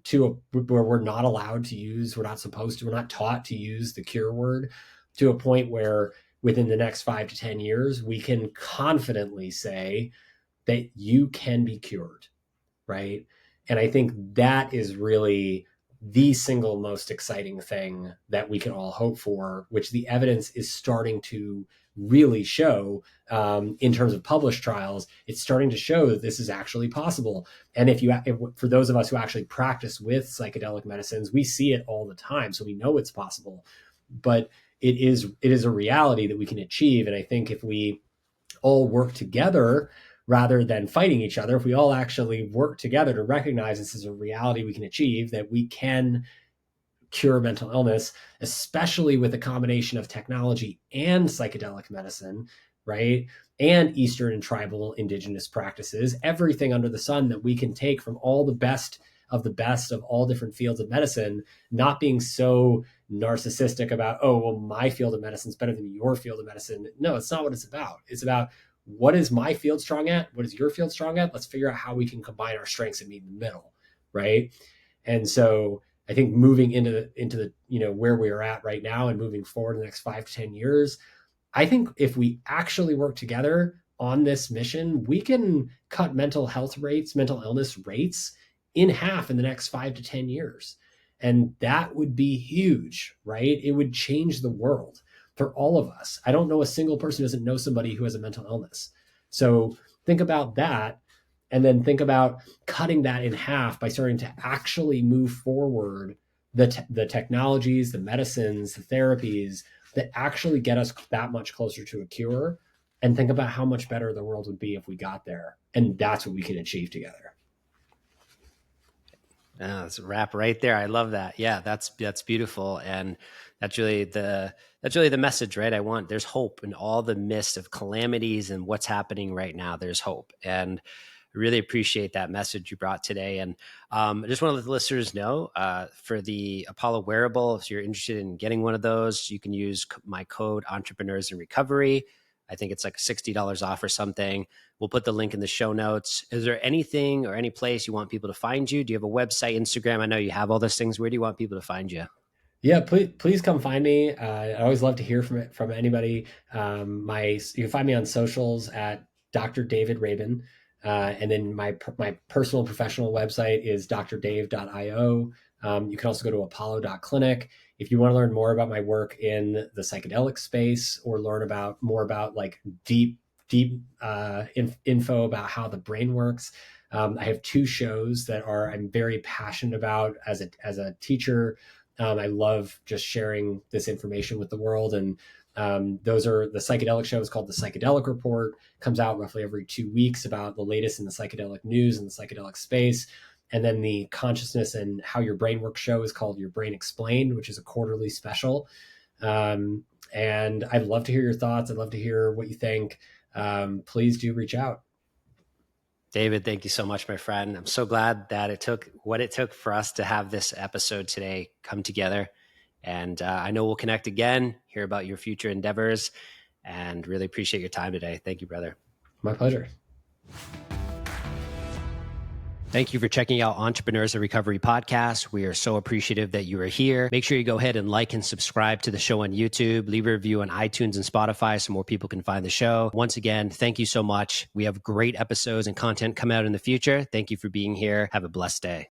Speaker 1: to where we're not allowed to use, we're not supposed to, we're not taught to use the cure word, to a point where within the next 5 to 10 years, we can confidently say that you can be cured, right? And I think that is really the single most exciting thing that we can all hope for, which the evidence is starting to really show, in terms of published trials. It's starting to show that this is actually possible. And for those of us who actually practice with psychedelic medicines, we see it all the time, so we know it's possible. But it is a reality that we can achieve. And I think if we all work together rather than fighting each other, if we all actually work together to recognize this is a reality we can achieve, that we can cure mental illness, especially with a combination of technology and psychedelic medicine, right? And Eastern and tribal indigenous practices, everything under the sun that we can take from all the best of all different fields of medicine, not being so narcissistic about, oh, well, my field of medicine is better than your field of medicine. No, it's not what it's about. It's about, what is my field strong at? What is your field strong at? Let's figure out how we can combine our strengths and meet in the middle, right? And so I think moving into the where we are at right now, and moving forward in the next 5 to 10 years, I think if we actually work together on this mission, we can cut mental illness rates in half in the next 5 to 10 years. And that would be huge, right? It would change the world. for all of us. I don't know a single person who doesn't know somebody who has a mental illness. So think about that, and then think about cutting that in half by starting to actually move forward the technologies, the medicines, the therapies that actually get us that much closer to a cure, and think about how much better the world would be if we got there. And that's what we can achieve together.
Speaker 2: That's a wrap right there. I love that. Yeah, that's beautiful, and that's really the message, right? There's hope in all the mist of calamities and what's happening right now. There's hope, and I really appreciate that message you brought today. And I just want to let the listeners know for the Apollo Wearable, if you're interested in getting one of those, you can use my code Entrepreneurs in Recovery. I think it's like $60 off or something. We'll put the link in the show notes. Is there anything or any place you want people to find you? Do you have a website, Instagram? I know you have all those things. Where do you want people to find you?
Speaker 1: Yeah, please come find me. I always love to hear from anybody. You can find me on socials at Dr. David Rabin. And then my personal professional website is drdave.io. You can also go to apollo.clinic. If you want to learn more about my work in the psychedelic space, or learn more about like deep info about how the brain works, I have 2 shows that I'm very passionate about as a teacher. I love just sharing this information with the world. And those are the psychedelic show is called the Psychedelic Report, comes out roughly every 2 weeks about the latest in the psychedelic news and the psychedelic space. And then the Consciousness and How Your Brain Works show is called Your Brain Explained, which is a quarterly special. And I'd love to hear your thoughts. I'd love to hear what you think. Please do reach out.
Speaker 2: David, thank you so much, my friend. I'm so glad that it took what it took for us to have this episode today come together. And I know we'll connect again, hear about your future endeavors, and really appreciate your time today. Thank you, brother.
Speaker 1: My pleasure.
Speaker 2: Thank you for checking out Entrepreneurs in Recovery podcast. We are so appreciative that you are here. Make sure you go ahead and like and subscribe to the show on YouTube. Leave a review on iTunes and Spotify so more people can find the show. Once again, thank you so much. We have great episodes and content come out in the future. Thank you for being here. Have a blessed day.